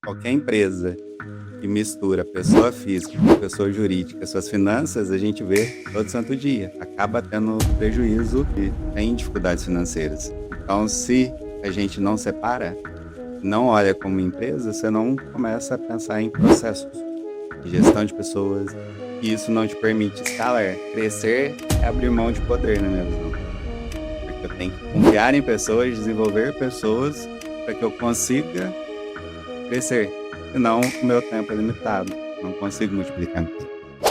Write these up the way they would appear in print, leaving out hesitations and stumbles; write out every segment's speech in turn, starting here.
qualquer empresa que mistura pessoa física com pessoa jurídica, suas finanças, a gente vê todo santo dia. Acaba tendo prejuízo e tem dificuldades financeiras. Então, se a gente não separa, não olha como empresa, você não começa a pensar em processos de gestão de pessoas, e isso não te permite escalar. Crescer é abrir mão de poder, na minha visão. Porque eu tenho que confiar em pessoas, desenvolver pessoas, para que eu consiga crescer. Senão, o meu tempo é limitado. Não consigo multiplicar.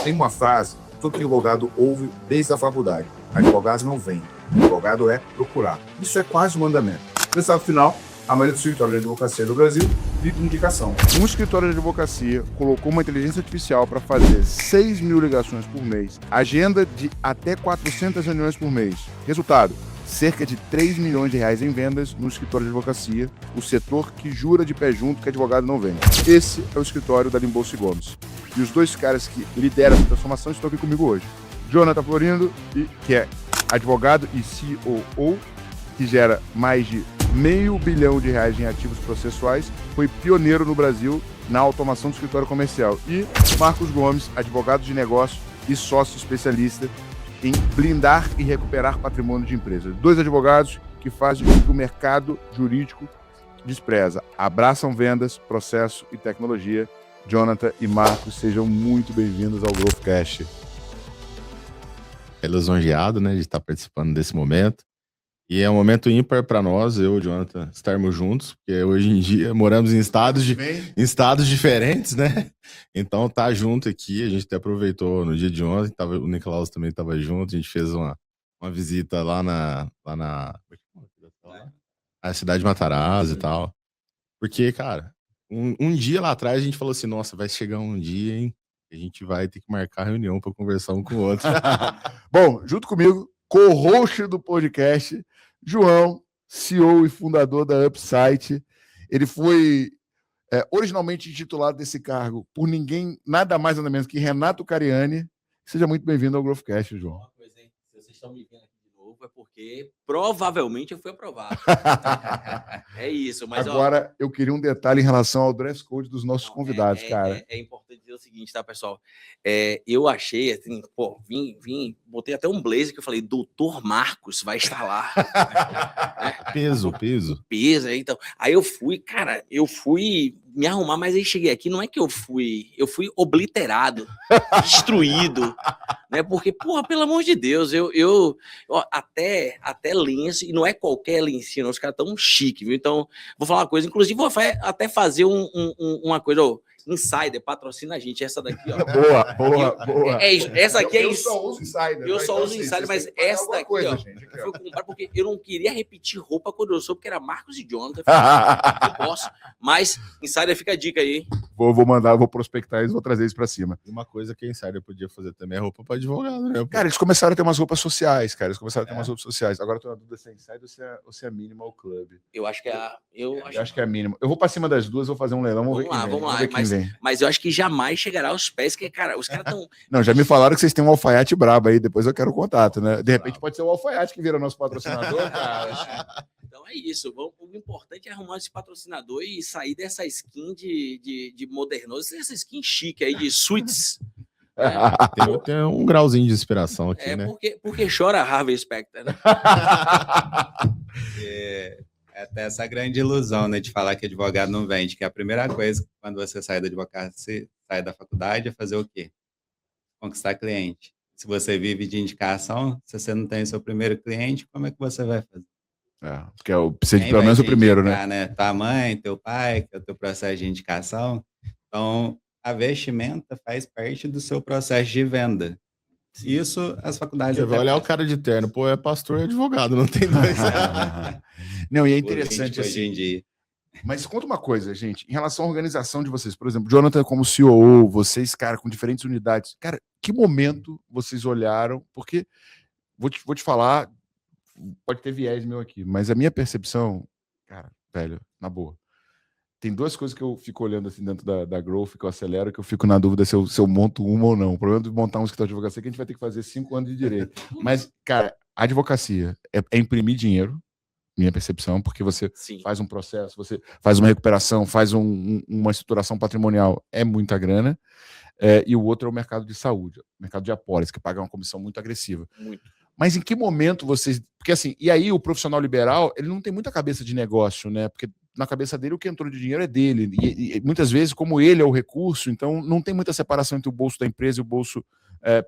Tem uma frase que todo advogado ouve desde a faculdade. Advogado não vem. Advogado é procurar. Isso é quase um mandamento. Resultado final, a maioria dos escritórios de advocacia do Brasil vive de indicação. Um escritório de advocacia colocou uma inteligência artificial para fazer 6 mil ligações por mês, agenda de até 400 reuniões por mês. Resultado, cerca de 3 milhões de reais em vendas no escritório de advocacia, o setor que jura de pé junto que advogado não vende. Esse é o escritório da Limbolso Gomes. E os dois caras que lideram essa transformação estão aqui comigo hoje. Jonathan Florindo, que é advogado e COO, que gera mais de R$500 milhão em ativos processuais, foi pioneiro no Brasil na automação do escritório comercial. E Marcos Gomes, advogado de negócio e sócio especialista em blindar e recuperar patrimônio de empresas. Dois advogados que fazem o que o mercado jurídico despreza. Abraçam vendas, processo e tecnologia. Jonathan e Marcos, sejam muito bem-vindos ao Growthcast. É lisonjeado, né, de estar participando desse momento. E é um momento ímpar para nós, eu e o Jonathan, estarmos juntos, porque hoje em dia moramos em estados diferentes, né? Então tá junto aqui, a gente até aproveitou no dia de ontem, o Nicolaus também estava junto, a gente fez uma visita lá na cidade de Matarazzo e tal. Porque, cara, um dia lá atrás a gente falou assim, nossa, vai chegar um dia, hein? A gente vai ter que marcar reunião para conversar um com o outro. Bom, junto comigo, co-host do podcast, João, CEO e fundador da Upsite. Ele foi originalmente titulado desse cargo por ninguém, nada mais nada menos que Renato Cariani. Seja muito bem-vindo ao Growthcast, João. Uma coisa, hein? Se vocês estão me vendo aqui de novo, é porque provavelmente eu fui aprovado. É isso. Mas agora, eu queria um detalhe em relação ao dress code dos nossos convidados, cara. É importante dizer o seguinte, tá, pessoal? Eu achei, assim, vim, botei até um blazer que eu falei, Doutor Marcos vai estar lá. Peso. Então. Aí eu fui me arrumar, mas aí cheguei aqui, não é que eu fui obliterado, destruído, né? Porque, porra, pelo amor de Deus, eu até lenço, e não é qualquer lencinho, não, os caras tão chique, viu? Então, vou falar uma coisa, inclusive vou até fazer uma coisa, Insider, patrocina a gente, essa daqui, ó. Boa. Essa aqui eu só uso Insider. Eu só uso Insider, mas essa daqui, coisa, ó, gente, eu fui comprar porque eu não queria repetir roupa quando eu soube que era Marcos e Jonathan. Não posso, mas Insider fica a dica aí, hein? Vou prospectar eles, vou trazer eles pra cima. Uma coisa que a Insider podia fazer também é roupa para advogado, né? Cara, eles começaram a ter umas roupas sociais, Agora eu tô na dúvida se é Insider ou se é Minimal Club. Eu acho que é Eu acho que é a Minimal. Eu vou pra cima das duas, vou fazer um leilão, vamos ver. Mas eu acho que jamais chegará aos pés, que, cara, os caras estão... Não, já me falaram que vocês têm um alfaiate brabo aí, depois eu quero o contato, né? De repente pode ser o alfaiate que vira nosso patrocinador, cara. Então é isso, o importante é arrumar esse patrocinador e sair dessa skin de modernoso, essa skin chique aí de suítes. Tem um grauzinho de inspiração aqui, né? Porque chora Harvey Specter, né? É até essa grande ilusão, né, de falar que advogado não vende, que é a primeira coisa quando você sai da advocacia, sai da faculdade, é fazer o quê? Conquistar cliente. Se você vive de indicação, se você não tem o seu primeiro cliente, como é que você vai fazer? Porque precisa de pelo menos o primeiro, indicar, né? Tua mãe, teu pai, que é o teu processo de indicação. Então, a vestimenta faz parte do seu processo de venda. Isso as faculdades... Você vai olhar o cara de terno, é pastor e advogado, não tem dois. Não, e é interessante hoje em dia. Mas conta uma coisa, gente, em relação à organização de vocês, por exemplo, Jonathan como COO, vocês, cara, com diferentes unidades, cara, que momento vocês olharam? Porque, vou te falar, pode ter viés meu aqui, mas a minha percepção, cara, velho, na boa, tem duas coisas que eu fico olhando assim dentro da Growth, que eu acelero, que eu fico na dúvida se eu monto uma ou não. O problema de montar um escritório de advocacia é que a gente vai ter que fazer 5 anos de direito. Mas, cara, a advocacia é imprimir dinheiro, minha percepção, porque você Sim. faz um processo, você faz uma recuperação, faz uma estruturação patrimonial, é muita grana. E o outro é o mercado de saúde, o mercado de apólice, que paga uma comissão muito agressiva. Muito. Mas em que momento vocês... Porque assim, e aí o profissional liberal, ele não tem muita cabeça de negócio, né? Porque na cabeça dele o que entrou de dinheiro é dele. E muitas vezes, como ele é o recurso, então não tem muita separação entre o bolso da empresa e o bolso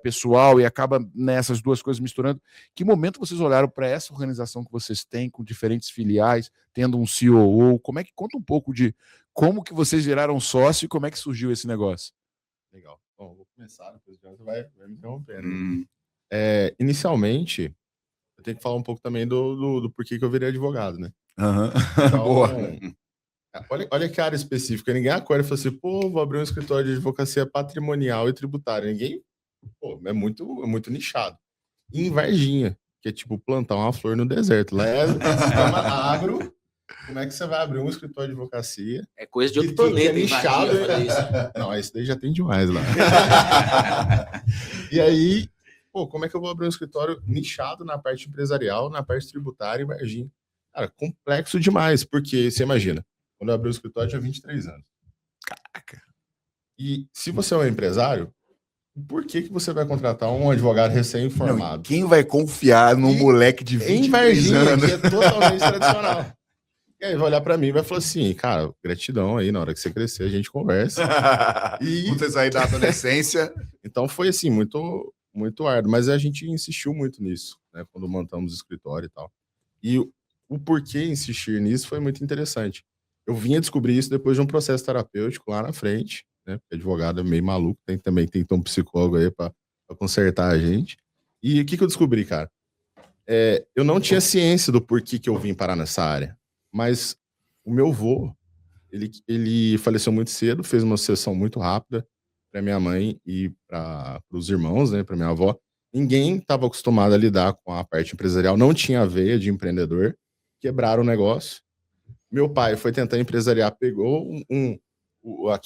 pessoal, e acaba nessas duas coisas misturando. Que momento vocês olharam para essa organização que vocês têm, com diferentes filiais, tendo um COO? Conta um pouco de como que vocês viraram sócio e como é que surgiu esse negócio? Legal. Bom, vou começar, depois o Jonathan vai me interrompendo. Inicialmente, Eu tenho que falar um pouco também do porquê que eu virei advogado, né? Então, boa. Olha que área específica. Ninguém acorda e fala assim, pô, vou abrir um escritório de advocacia patrimonial e tributária. Ninguém, pô, é muito nichado. E em Varginha, que é tipo plantar uma flor no deserto. Lá é sistema agro. Como é que você vai abrir um escritório de advocacia? É coisa de outro planeta, hein, nichado. fazer isso. Não, esse daí já tem demais lá. E aí, pô, como é que eu vou abrir um escritório nichado na parte empresarial, na parte tributária em Varginha? Cara, complexo demais, porque você imagina, quando eu abri o escritório, eu tinha 23 anos. Caraca. E se você é um empresário, por que você vai contratar um advogado recém-formado? Quem vai confiar num moleque de 23 em Varginha, anos? que é totalmente tradicional. E aí vai olhar pra mim e vai falar assim, cara, gratidão aí, na hora que você crescer, a gente conversa. E você sair da adolescência. Então foi assim, muito árduo, mas a gente insistiu muito nisso, né, quando montamos o escritório e tal. E o porquê insistir nisso foi muito interessante. Eu vinha descobrir isso depois de um processo terapêutico lá na frente, né, porque advogado é meio maluco, tem que ter um psicólogo aí pra consertar a gente. E o que eu descobri, cara? Eu não tinha ciência do porquê que eu vim parar nessa área, mas o meu avô, ele faleceu muito cedo, fez uma sucessão muito rápida para minha mãe e para os irmãos, né, para minha avó. Ninguém estava acostumado a lidar com a parte empresarial, não tinha veia de empreendedor, quebraram o negócio. Meu pai foi tentar empresariar, pegou a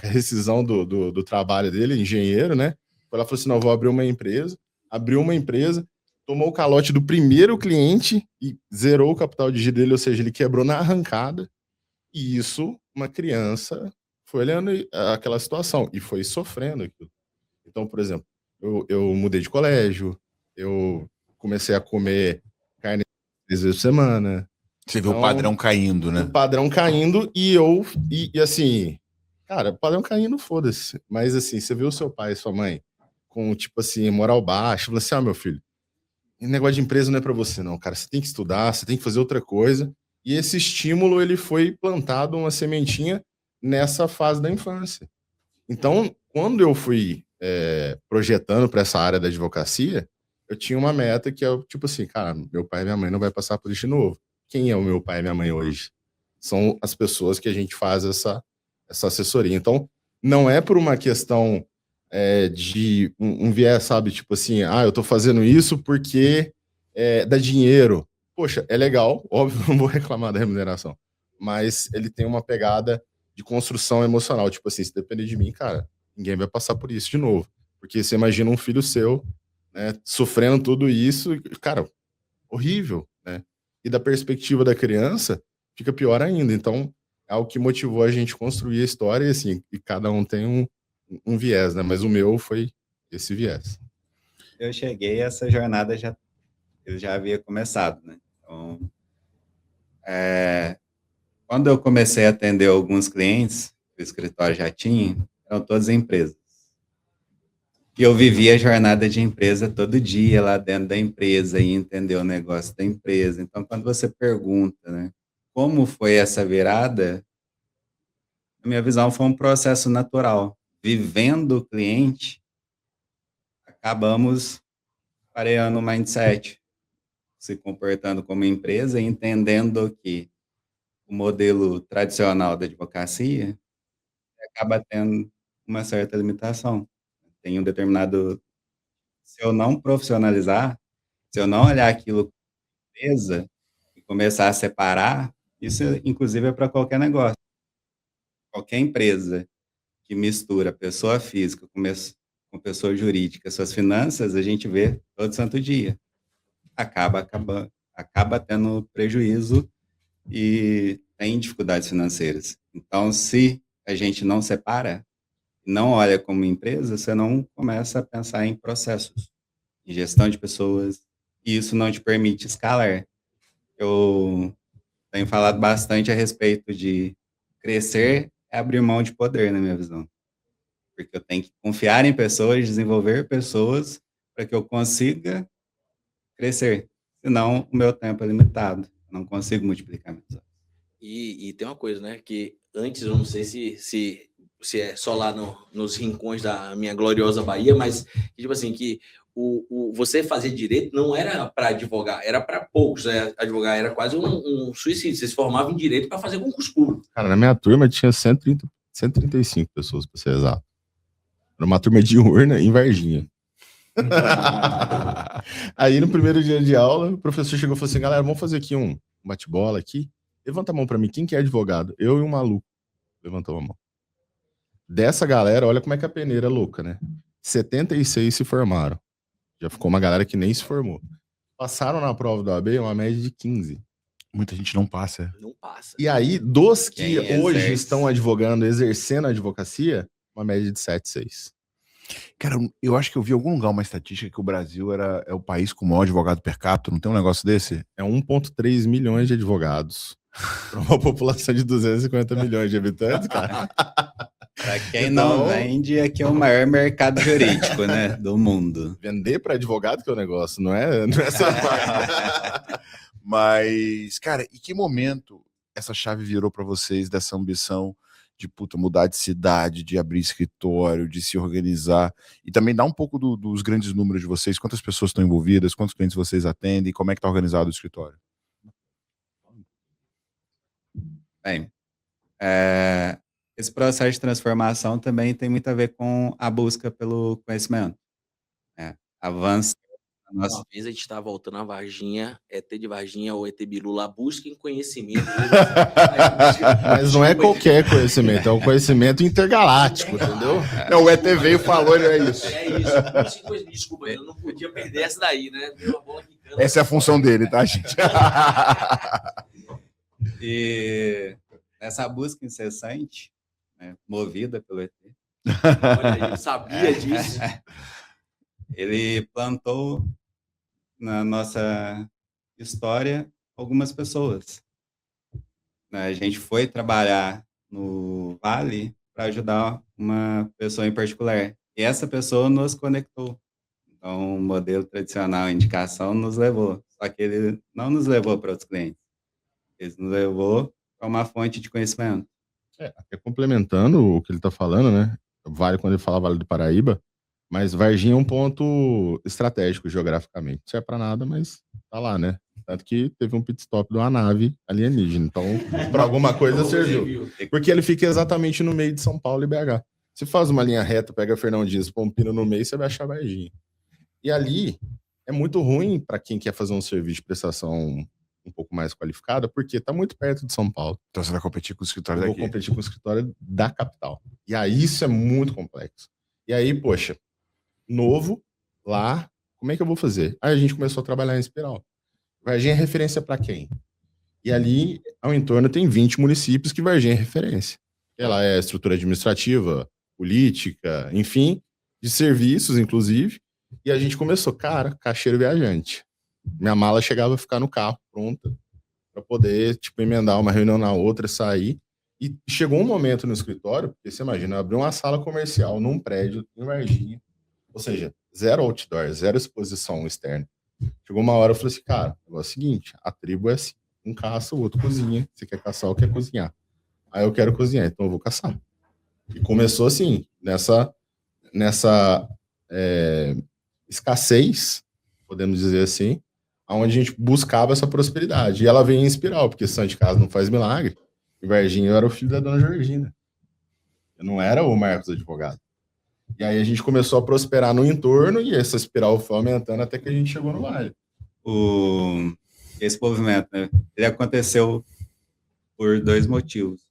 rescisão do trabalho dele, engenheiro, né? Foi lá e falou assim: não, vou abrir uma empresa. Abriu uma empresa, tomou o calote do primeiro cliente e zerou o capital de giro dele, ou seja, ele quebrou na arrancada. E isso, uma criança foi olhando aquela situação e foi sofrendo aquilo. Então, por exemplo, eu mudei de colégio, eu comecei a comer carne 3 vezes por semana. Você vê o padrão caindo, né? O padrão caindo e assim, cara, o padrão caindo, foda-se. Mas assim, você vê o seu pai e sua mãe com, tipo assim, moral baixa, falando assim, meu filho, negócio de empresa não é pra você não, cara, você tem que estudar, você tem que fazer outra coisa. E esse estímulo, ele foi plantado uma sementinha nessa fase da infância. Então, quando eu fui projetando para essa área da advocacia, eu tinha uma meta que é, tipo assim, cara, meu pai e minha mãe não vai passar por isso de novo. Quem é o meu pai e minha mãe hoje? São as pessoas que a gente faz essa assessoria. Então, não é por uma questão de um viés, sabe? Tipo assim, eu tô fazendo isso porque dá dinheiro. Poxa, é legal, óbvio, não vou reclamar da remuneração, mas ele tem uma pegada de construção emocional, tipo assim, se depender de mim, cara, ninguém vai passar por isso de novo, porque você imagina um filho seu, né, sofrendo tudo isso, cara, horrível, né, e da perspectiva da criança, fica pior ainda, então é o que motivou a gente construir a história, e assim, e cada um tem um viés, né, mas o meu foi esse viés. Eu cheguei, essa jornada eu já havia começado, né? Então, quando eu comecei a atender alguns clientes, o escritório já tinha, eram todas empresas. E eu vivia a jornada de empresa todo dia lá dentro da empresa e entender o negócio da empresa. Então, quando você pergunta, né, como foi essa virada, a minha visão foi um processo natural. Vivendo o cliente, acabamos pareando o mindset, se comportando como empresa e entendendo que o modelo tradicional da advocacia acaba tendo uma certa limitação. Tem um determinado... Se eu não profissionalizar, se eu não olhar aquilo como empresa e começar a separar, isso inclusive é para qualquer negócio. Qualquer empresa que mistura pessoa física com pessoa jurídica, suas finanças, a gente vê todo santo dia. Acaba acaba tendo prejuízo e tem dificuldades financeiras. Então, se a gente não separa, não olha como empresa, você não começa a pensar em processos, em gestão de pessoas, e isso não te permite escalar. Eu tenho falado bastante a respeito de crescer é abrir mão de poder, na minha visão. Porque eu tenho que confiar em pessoas, desenvolver pessoas, para que eu consiga crescer. Senão, o meu tempo é limitado. Eu não consigo multiplicar meus olhos. E tem uma coisa, né? Que antes, eu não sei se é só lá nos rincões da minha gloriosa Bahia, mas, tipo assim, que você fazer direito não era para advogar, era para poucos, né? Advogar era quase um suicídio. Você se formava em direito para fazer concurso público. Cara, na minha turma tinha 135 pessoas, para ser exato. Era uma turma diurna em Varginha. Aí, no primeiro dia de aula, o professor chegou e falou assim: galera, vamos fazer aqui um bate-bola aqui. Levanta a mão para mim, quem que é advogado? Eu e um maluco. Levantou a mão. Dessa galera, olha como é que a peneira é louca, né? 76 se formaram. Já ficou uma galera que nem se formou. Passaram na prova do AB uma média de 15. Muita gente não passa. Não passa. E aí, dos que Quem hoje exerce. estão advogando, exercendo a advocacia, uma média de 7, 6. Cara, eu acho que eu vi em algum lugar uma estatística que o Brasil é o país com o maior advogado per capita. Não tem um negócio desse? É 1,3 milhões de advogados. Para uma população de 250 milhões de habitantes, cara. Para quem Então- não vende, aqui é o maior mercado jurídico, né, do mundo. Vender para advogado que é o negócio, não é essa parte. Mas, cara, e que momento essa chave virou pra vocês dessa ambição de mudar de cidade, de abrir escritório, de se organizar e também dar um pouco dos grandes números de vocês, quantas pessoas estão envolvidas, quantos clientes vocês atendem, como é que tá organizado o escritório? Bem, esse processo de transformação também tem muito a ver com a busca pelo conhecimento. Avanço na nossa Uma vez a gente estava voltando a Varginha, ET de Varginha ou ET Bilu lá, busquem conhecimento. Mas não é qualquer conhecimento, é um conhecimento intergaláctico, entendeu? Não, o ET veio e falou, é isso. É isso. Busquem conhecimento. Desculpa, eu não podia perder essa daí, né? Deu uma bola quicando. Essa é a função dele, tá, gente? E nessa busca incessante, né, movida pelo ET, Olha aí, eu sabia disso. ele plantou na nossa história algumas pessoas. Né, a gente foi trabalhar no Vale para ajudar uma pessoa em particular. E essa pessoa nos conectou. Então, o modelo tradicional, a indicação, nos levou. Só que ele não nos levou para outros clientes. Ele nos levou para uma fonte de conhecimento. Até complementando o que ele está falando, né? Vale quando ele fala Vale do Paraíba, mas Varginha é um ponto estratégico geograficamente. Não serve para nada, mas tá lá, né? Tanto que teve um pit stop de uma nave alienígena. Então, para alguma coisa serviu. Porque ele fica exatamente no meio de São Paulo e BH. Se faz uma linha reta, pega Fernão Dias, Pompino no meio, você vai achar Varginha. E ali é muito ruim para quem quer fazer um serviço de prestação um pouco mais qualificada, porque está muito perto de São Paulo. Então você vai competir com o Eu escritório vou daqui. competir com o escritório da capital. E aí isso é muito complexo. E aí, poxa, novo, lá, como é que eu vou fazer? Aí a gente começou a trabalhar em espiral. Varginha é referência para quem? E ali, ao entorno, tem 20 municípios que Varginha é referência. Ela é estrutura administrativa, política, enfim, de serviços, inclusive. E a gente começou, cara, caixeiro viajante. Minha mala chegava a ficar no carro, pronta, para poder, tipo, emendar uma reunião na outra, sair. E chegou um momento no escritório, porque você imagina, abrir uma sala comercial num prédio em Varginha, ou seja, zero outdoor, zero exposição externa. Chegou uma hora, eu falei assim, cara, o negócio é o seguinte, a tribo é assim, um caça, o outro cozinha, você quer caçar ou quer cozinhar. Aí eu quero cozinhar, então eu vou caçar. E começou assim, nessa escassez, podemos dizer assim, onde a gente buscava essa prosperidade. E ela veio em espiral, porque santo de casa não faz milagre. E Varginha, eu era o filho da dona Georgina. Eu não era o Marcos advogado. E aí a gente começou a prosperar no entorno e essa espiral foi aumentando até que a gente chegou no Vale. Esse movimento, né, ele aconteceu por dois motivos.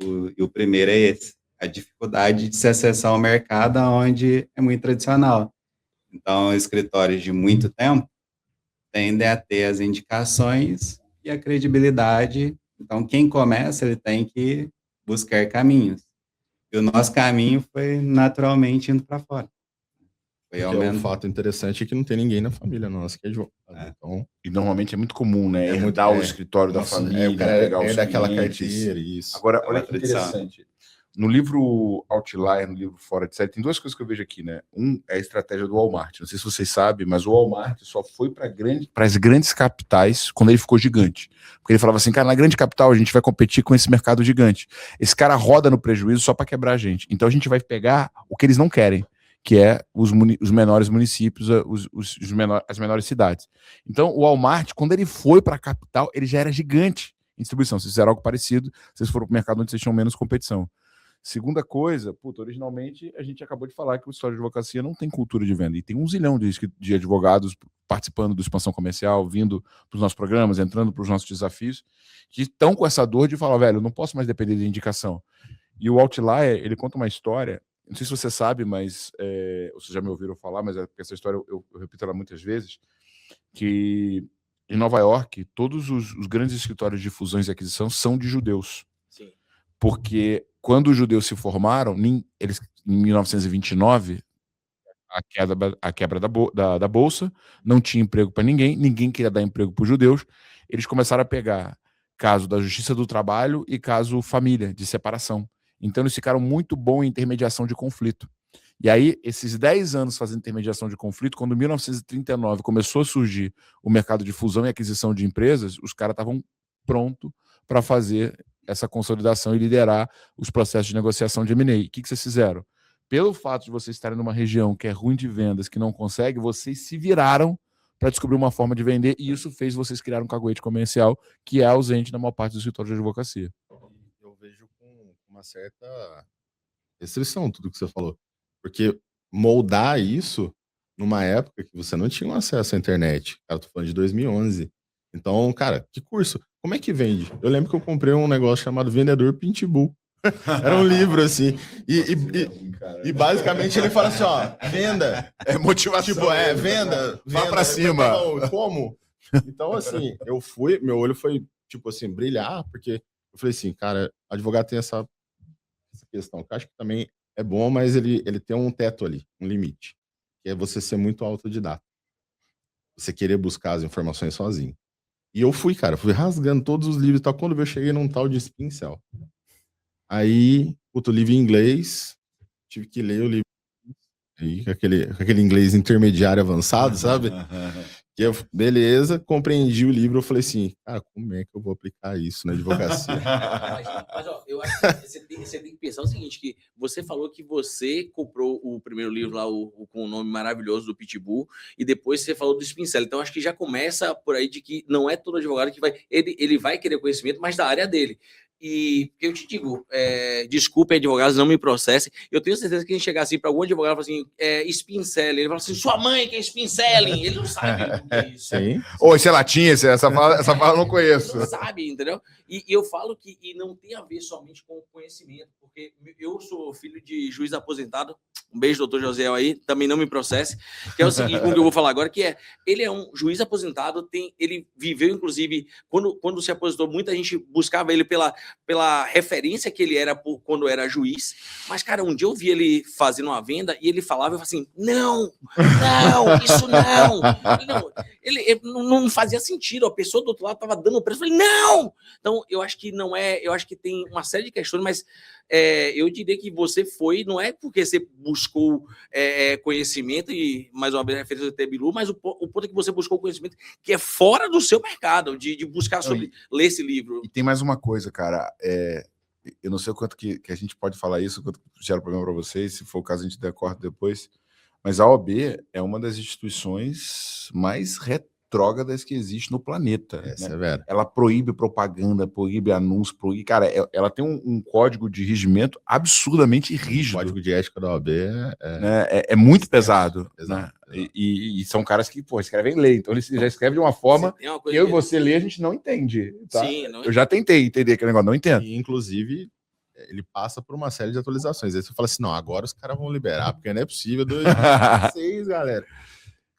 E o primeiro é esse, a dificuldade de se acessar ao mercado onde é muito tradicional. Então, escritórios de muito tempo, tendem a ter as indicações e a credibilidade. Então, quem começa, ele tem que buscar caminhos. E o nosso caminho foi naturalmente indo para fora. Foi Porque o fato interessante é que não tem ninguém na família nossa que é advogado. Então, E normalmente é muito comum, né? É muito- Herdar o é. escritório da nossa, família, o cara pegar os daquela clientes. carteira, isso. Agora, É olha uma que tradição. interessante. No livro Outlier, no livro Fora de Série, tem duas coisas que eu vejo aqui, né? Um é a estratégia do Walmart. Não sei se vocês sabem, mas o Walmart só foi para as grandes capitais quando ele ficou gigante. Porque ele falava assim, cara, na grande capital a gente vai competir com esse mercado gigante. Esse cara roda no prejuízo só para quebrar a gente. Então a gente vai pegar o que eles não querem, que é os menores municípios, as menores cidades. Então o Walmart, quando ele foi para a capital, ele já era gigante em distribuição. Vocês fizeram algo parecido, vocês foram para o mercado onde vocês tinham menos competição. Segunda coisa, originalmente a gente acabou de falar que o escritório de advocacia não tem cultura de venda. E tem 1 zilhão de advogados participando do expansão comercial, vindo para os nossos programas, entrando para os nossos desafios, que estão com essa dor de falar, velho, eu não posso mais depender de indicação. E o Outlier, ele conta uma história, não sei se você sabe, mas vocês já me ouviram falar, mas essa história eu repito ela muitas vezes, que em Nova York, todos os grandes escritórios de fusões e aquisição são de judeus. Sim. Porque quando os judeus se formaram, eles, em 1929, a quebra da Bolsa, não tinha emprego para ninguém queria dar emprego para os judeus, eles começaram a pegar caso da Justiça do Trabalho e caso família, de separação. Então eles ficaram muito bons em intermediação de conflito. E aí, esses 10 anos fazendo intermediação de conflito, quando em 1939 começou a surgir o mercado de fusão e aquisição de empresas, os caras estavam prontos para fazer essa consolidação e liderar os processos de negociação de M&A. O que vocês fizeram? Pelo fato de vocês estarem numa região que é ruim de vendas, que não consegue, vocês se viraram para descobrir uma forma de vender e isso fez vocês criar um caguete comercial que é ausente na maior parte dos escritórios de advocacia. Eu vejo com uma certa restrição tudo que você falou. Porque moldar isso numa época que você não tinha acesso à internet. Cara, eu tô falando de 2011. Então, cara, que curso? Como é que vende? Eu lembro que eu comprei um negócio chamado Vendedor Pitbull. Era um livro, assim. E basicamente ele fala assim, ó, venda. É motivação. Tipo, venda. Vá pra cima. Como? Então, assim, meu olho foi, tipo assim, brilhar, porque eu falei assim, cara, advogado tem essa questão, que eu acho que também é bom, mas ele tem um teto ali, um limite, que é você ser muito autodidata. Você querer buscar as informações sozinho. E eu fui, cara, fui rasgando todos os livros e tal, quando eu cheguei num tal de Spincel. Aí, o livro em inglês, tive que ler o livro aí, com aquele inglês intermediário avançado, sabe? Que eu, beleza, compreendi o livro, eu falei assim, cara, como é que eu vou aplicar isso na advocacia? Mas ó, eu acho que você tem que pensar o seguinte, que você falou que você comprou o primeiro livro lá, com o nome maravilhoso do Pitbull, e depois você falou do Spincel. Então acho que já começa por aí de que não é todo advogado que vai... Ele vai querer conhecimento, mas da área dele. E eu te digo, desculpe, advogados, não me processem. Eu tenho certeza que a gente chegar assim para algum advogado e falar assim, Spincelling, ele fala assim, sua mãe que é Spincelling, ele não sabe o que é isso. Sim. Ô, isso é latinha, essa fala eu não conheço. Não sabe, entendeu? E eu falo que não tem a ver somente com o conhecimento, porque eu sou filho de juiz aposentado, um beijo, doutor Josiel aí, também não me processe, que é o seguinte, o que eu vou falar agora, que ele é um juiz aposentado, ele viveu, inclusive, quando se aposentou, muita gente buscava ele pela referência que ele era quando era juiz, mas, cara, um dia eu vi ele fazendo uma venda e ele falava, eu falava assim, não, isso não. Ele não fazia sentido, a pessoa do outro lado estava dando o preço, eu falei, não! Então, eu acho que não é, eu acho que tem uma série de questões, mas eu diria que você foi, não é porque você buscou conhecimento, e mais uma vez a referência do Tebilu, mas o ponto é que você buscou conhecimento que é fora do seu mercado, de buscar ler esse livro. E tem mais uma coisa, cara, eu não sei o quanto que a gente pode falar isso, quanto gera problema para vocês, se for o caso a gente decorta depois, mas a OAB é uma das instituições mais retrógradas que existe no planeta. É né? severo. Ela proíbe propaganda, proíbe anúncio, proíbe... Cara, ela tem um código de regimento absurdamente rígido. O código de ética da OAB é muito pesado. Exato. Né? E são caras que, escrevem lei. Então, eles já escrevem de uma forma que eu e você ler, a gente não entende. Tá? Sim, eu já tentei entender aquele negócio, não entendo. E, inclusive, ele passa por uma série de atualizações. Aí você fala assim, não, agora os caras vão liberar, porque não é possível. 2016, galera.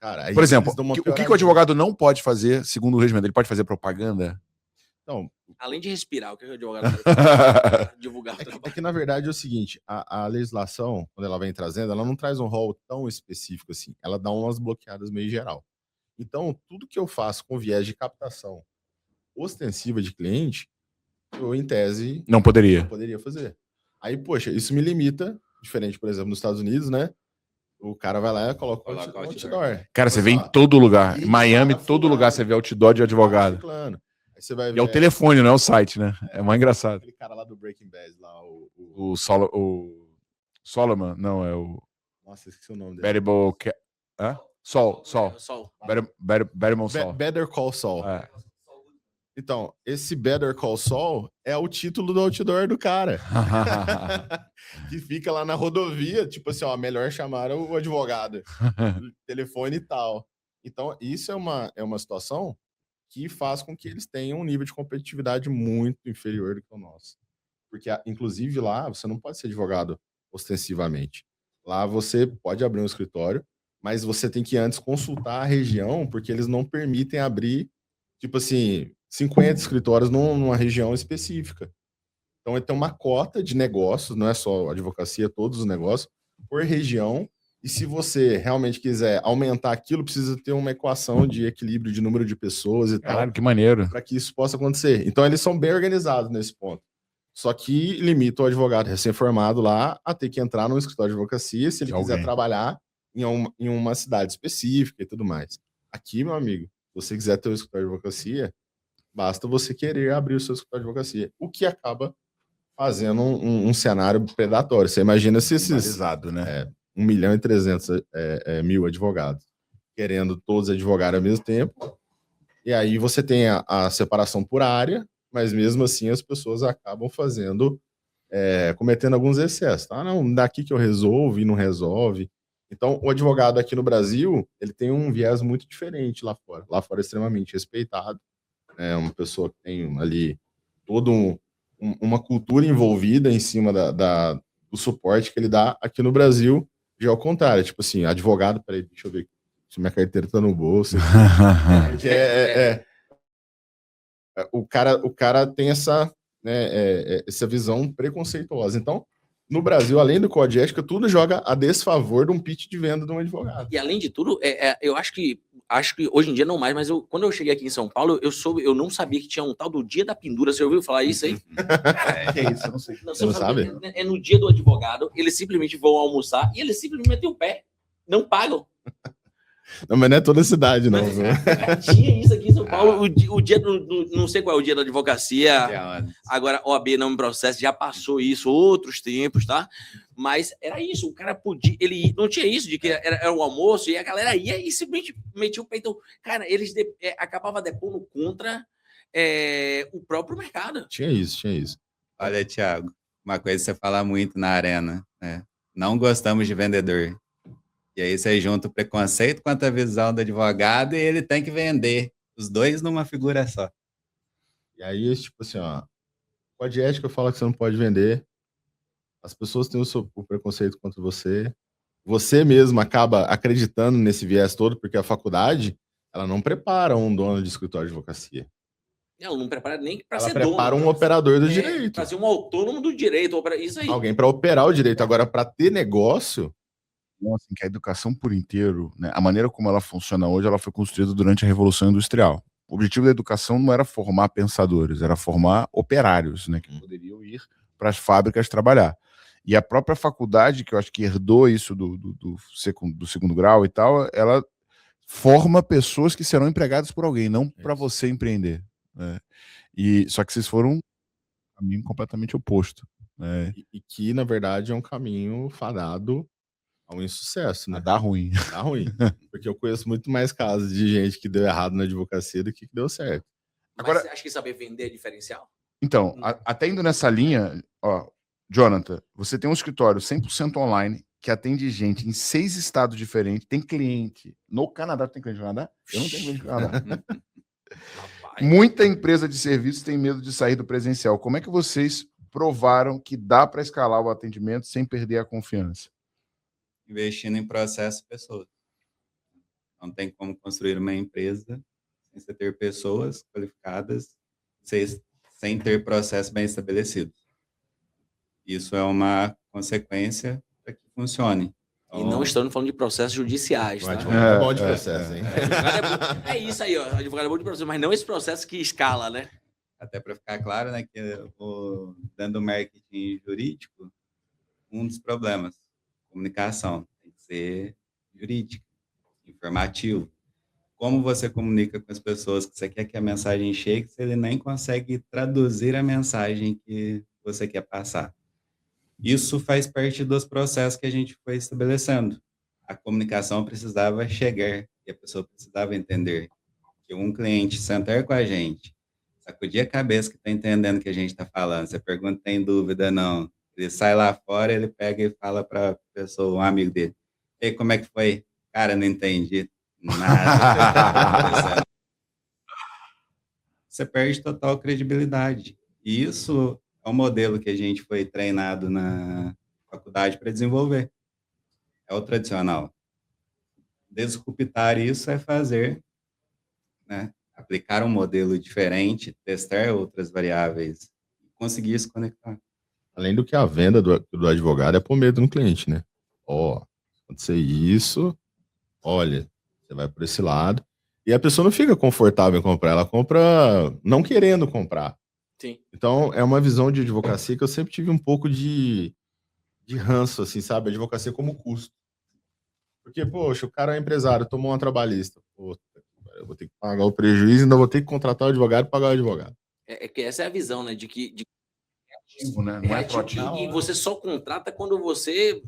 Cara, aí Por exemplo, eles dão uma o que o pioradinha. advogado não pode fazer, segundo o regimento? Ele pode fazer propaganda? Então, Além de respirar, o que o advogado vai divulgar o é trabalho? que, na verdade, é o seguinte, a legislação, quando ela vem trazendo, ela não traz um rol tão específico assim. Ela dá umas bloqueadas meio geral. Então, tudo que eu faço com viés de captação ostensiva de cliente, eu, em tese, Não poderia. não poderia fazer. Aí, poxa, isso me limita, diferente, por exemplo, nos Estados Unidos, né? O cara vai lá e coloca o Coloca o outdoor. Cara, você vê em Olha só, todo lugar. Em e Miami, fala todo fulano, lugar você vê outdoor de advogado. ciclano. Aí você vai E é o ver telefone, não é o site, né? É mais engraçado. aquele cara lá do Breaking Bad, lá, O Solomon, não, é o Nossa, esqueci o nome dele. Hã? Sol. Sol. Better Sol. Better Call Saul. É. Então, esse Better Call Saul é o título do outdoor do cara. Que fica lá na rodovia, tipo assim, ó, melhor chamar o advogado. Telefone e tal. Então, isso é uma situação que faz com que eles tenham um nível de competitividade muito inferior do que o nosso. Porque, inclusive, lá você não pode ser advogado ostensivamente. Lá você pode abrir um escritório, mas você tem que antes consultar a região, porque eles não permitem abrir, tipo assim, 50 escritórios numa região específica. Então, ele tem uma cota de negócios, não é só advocacia, todos os negócios, por região. E se você realmente quiser aumentar aquilo, precisa ter uma equação de equilíbrio de número de pessoas e Caralho, tal, que maneiro. para que isso possa acontecer. Então, eles são bem organizados nesse ponto. Só que limita o advogado recém-formado lá a ter que entrar num escritório de advocacia se ele quiser trabalhar em uma cidade específica e tudo mais. Aqui, meu amigo, se você quiser ter um escritório de advocacia, basta você querer abrir o seu escritório de advocacia, o que acaba fazendo um cenário predatório. Você imagina se esses né? 1.300.000 advogados querendo todos advogar ao mesmo tempo, e aí você tem a separação por área, mas mesmo assim as pessoas acabam cometendo alguns excessos. Ah, não, daqui que eu resolvo e não resolve. Então, o advogado aqui no Brasil, ele tem um viés muito diferente lá fora. Lá fora é extremamente respeitado. É uma pessoa que tem ali toda uma cultura envolvida em cima do suporte que ele dá. Aqui no Brasil, já é o contrário. Tipo assim, advogado, peraí, deixa eu ver se minha carteira tá no bolso. O cara tem essa visão preconceituosa. Então, no Brasil, além do código de ética, tudo joga a desfavor de um pitch de venda de um advogado. E além de tudo, eu acho que hoje em dia não mais, mas quando eu cheguei aqui em São Paulo, eu não sabia que tinha um tal do Dia da Pendura. Você ouviu falar isso aí? Que é isso? Eu não sei. Você não sabe? É no dia do advogado, eles simplesmente vão almoçar e eles simplesmente metem o pé, não pagam. Não, mas não é toda cidade, não. Tinha isso aqui em São Paulo, o dia não sei qual é o dia da advocacia. Agora, OAB não me processa, já passou isso, outros tempos, tá? Mas era isso, o cara podia, ele não tinha isso de que era o almoço e a galera ia e simplesmente metia o peito. Cara, eles acabavam depondo contra o próprio mercado. Tinha isso. Olha, Thiago, uma coisa que você fala muito na arena, né? Não gostamos de vendedor. E aí você junta o preconceito quanto a visão do advogado e ele tem que vender. Os dois numa figura só. E aí, tipo assim, ó, código de ética fala que você não pode vender. As pessoas têm o preconceito contra você. Você mesmo acaba acreditando nesse viés todo, porque a faculdade, ela não prepara um dono de escritório de advocacia. Ela não prepara nem para Ela ser dono. Ela prepara um operador do direito. Para ser um autônomo do direito. Isso aí. Alguém para operar o direito. Agora, para ter negócio... Assim, que a educação por inteiro, né, a maneira como ela funciona hoje, ela foi construída durante a Revolução Industrial. O objetivo da educação não era formar pensadores, era formar operários, né, que poderiam ir para as fábricas trabalhar. E a própria faculdade, que eu acho que herdou isso do segundo grau e tal, ela forma pessoas que serão empregadas por alguém, não para você empreender. Né? Só que vocês foram um caminho completamente oposto. Né? E que, na verdade, é um caminho fadado ao insucesso, né? Dá ruim. Dá ruim. Porque eu conheço muito mais casos de gente que deu errado na advocacia do que deu certo. Agora, mas você acha que saber vender é diferencial? Então, até indo nessa linha, ó, Jonathan, você tem um escritório 100% online que atende gente em 6 estados diferentes, tem cliente no Canadá. Tem cliente no Canadá? Eu não tenho cliente no Canadá. Muita empresa de serviços tem medo de sair do presencial. Como é que vocês provaram que dá para escalar o atendimento sem perder a confiança? Investindo em processo e pessoas. Não tem como construir uma empresa sem você ter pessoas qualificadas, sem ter processos bem estabelecidos. Isso é uma consequência para que funcione. E não estamos falando de processos judiciais, O tá? advogado é bom de processo, hein? É isso aí, ó. O advogado é bom de processo, mas não esse processo que escala, né? Até para ficar claro, né, que dando marketing jurídico, um dos problemas, comunicação, tem que ser jurídica, informativo. Como você comunica com as pessoas que você quer que a mensagem chegue, se ele nem consegue traduzir a mensagem que você quer passar. Isso faz parte dos processos que a gente foi estabelecendo. A comunicação precisava chegar e a pessoa precisava entender que um cliente sentar com a gente, sacudir a cabeça que está entendendo o que a gente está falando, você pergunta, tem dúvida, não. Ele sai lá fora, ele pega e fala para a pessoa, um amigo dele, e aí, como é que foi? Cara, não entendi nada. Você perde total credibilidade. E isso é um modelo que a gente foi treinado na faculdade para desenvolver. É o tradicional. Disruptar isso é fazer, né, aplicar um modelo diferente, testar outras variáveis e conseguir se conectar. Além do que a venda do advogado é pôr medo no cliente, né? Ó, acontecer isso, olha, você vai por esse lado. E a pessoa não fica confortável em comprar, ela compra não querendo comprar. Sim. Então, é uma visão de advocacia que eu sempre tive um pouco de ranço, assim, sabe? Advocacia como custo. Porque, poxa, o cara é empresário, tomou uma trabalhista. Puta, eu vou ter que pagar o prejuízo e ainda vou ter que contratar o advogado e pagar o advogado. É que essa é a visão, né? De que Ativo, né? Não é proativo. e você só contrata quando você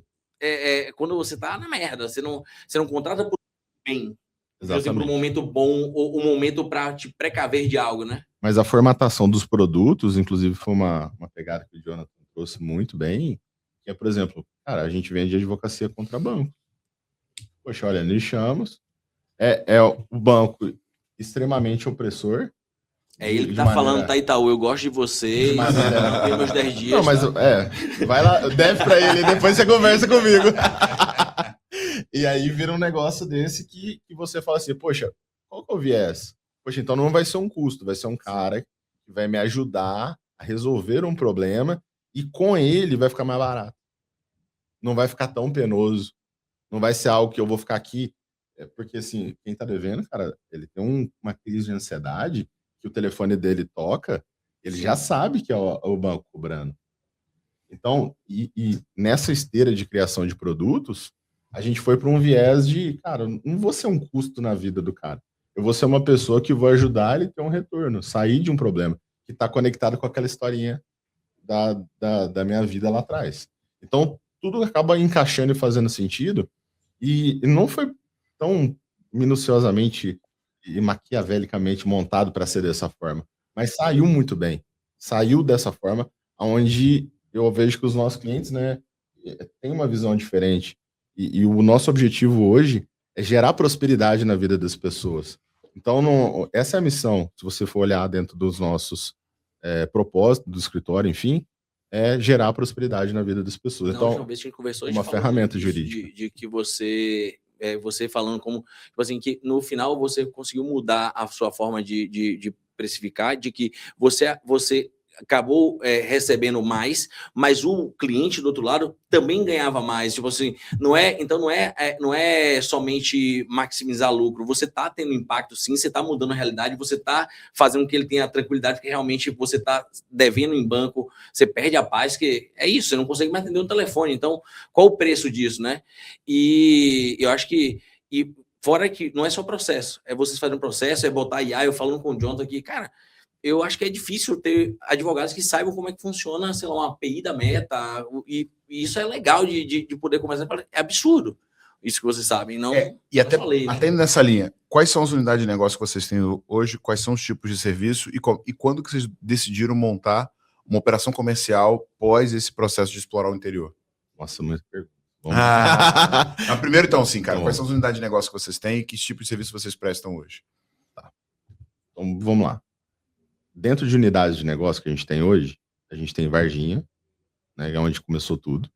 quando você tá na merda. Você não contrata por bem. Por um momento bom ou um momento para te precaver de algo, né? Mas a formatação dos produtos, inclusive, foi uma pegada que o Jonathan trouxe muito bem, que é, por exemplo, cara, a gente vende advocacia contra banco. Poxa, olha, lixamos. É o banco extremamente opressor. Ele que tá falando, tá, Itaú, eu gosto de você, tem meus 10 dias. Não, mas vai lá, deve pra ele, depois você conversa comigo. E aí vira um negócio desse que você fala assim, poxa, qual que é o viés? Poxa, então não vai ser um custo, vai ser um cara que vai me ajudar a resolver um problema e com ele vai ficar mais barato. Não vai ficar tão penoso. Não vai ser algo que eu vou ficar aqui. Porque, assim, quem tá devendo, cara, ele tem uma crise de ansiedade que o telefone dele toca, ele já sabe que é o banco cobrando. Então, e nessa esteira de criação de produtos, a gente foi para um viés de, cara, não vou ser um custo na vida do cara. Eu vou ser uma pessoa que vou ajudar ele a ter um retorno, sair de um problema que está conectado com aquela historinha da minha vida lá atrás. Então, tudo acaba encaixando e fazendo sentido, e não foi tão minuciosamente e maquiavelicamente montado para ser dessa forma, mas saiu muito bem. Saiu dessa forma, onde eu vejo que os nossos clientes, né, têm uma visão diferente. E o nosso objetivo hoje é gerar prosperidade na vida das pessoas. Então, essa é a missão, se você for olhar dentro dos nossos propósitos do escritório, enfim, é gerar prosperidade na vida das pessoas. Então, uma vez que a gente conversou, uma ferramenta jurídica. De que você falando como, tipo assim, que no final você conseguiu mudar a sua forma de precificar, de que você acabou recebendo mais, mas o cliente do outro lado também ganhava mais. Tipo assim, não é somente maximizar lucro. Você está tendo impacto, sim. Você está mudando a realidade. Você está fazendo com que ele tenha a tranquilidade que realmente você está devendo em banco. Você perde a paz, que é isso. Você não consegue mais atender um telefone. Então, qual o preço disso, né? E eu acho que fora que não é só processo. É vocês fazendo processo, é botar IA. Eu falando com o Jonathan aqui, cara. Eu acho que é difícil ter advogados que saibam como é que funciona, sei lá, uma API da Meta, e isso é legal de poder começar. É absurdo isso que vocês sabem. Não, e até nessa linha, quais são as unidades de negócio que vocês têm hoje, quais são os tipos de serviço e quando que vocês decidiram montar uma operação comercial pós esse processo de explorar o interior? Nossa, muita pergunta. Primeiro, então, sim, cara, quais são as unidades de negócio que vocês têm e que tipo de serviço vocês prestam hoje? Tá. Então, vamos lá. Dentro de unidades de negócio que a gente tem hoje, a gente tem Varginha, né, é onde começou tudo.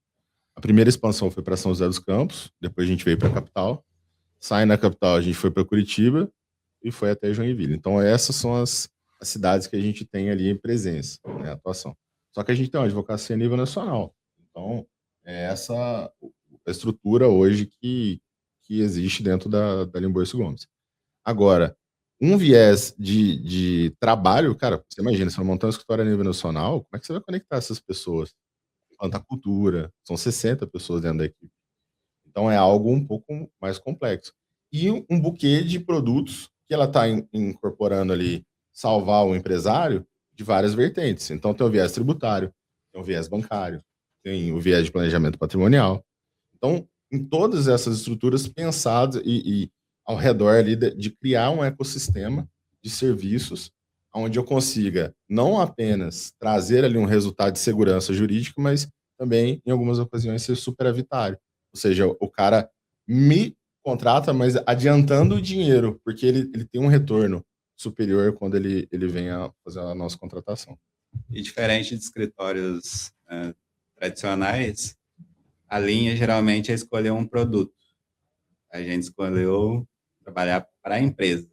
A primeira expansão foi para São José dos Campos, depois a gente veio para a capital. Sai na capital, a gente foi para Curitiba e foi até Joinville. Então, essas são as cidades que a gente tem ali em presença, né, atuação. Só que a gente tem uma advocacia a nível nacional. Então, é essa a estrutura hoje que existe dentro da Limborso Gomes. Agora, um viés de trabalho, cara, você imagina, você vai montar um escritório a nível nacional, como é que você vai conectar essas pessoas? Quanta cultura, são 60 pessoas dentro da equipe. Então é algo um pouco mais complexo. E um buquê de produtos que ela está incorporando ali, salvar o empresário de várias vertentes. Então tem o viés tributário, tem o viés bancário, tem o viés de planejamento patrimonial. Então, em todas essas estruturas pensadas e ao redor ali de criar um ecossistema de serviços onde eu consiga não apenas trazer ali um resultado de segurança jurídica, mas também, em algumas ocasiões, ser superavitário. Ou seja, o cara me contrata, mas adiantando o dinheiro, porque ele tem um retorno superior quando ele vem a fazer a nossa contratação. E diferente de escritórios tradicionais, a linha geralmente é escolher um produto. A gente escolheu trabalhar para a empresa.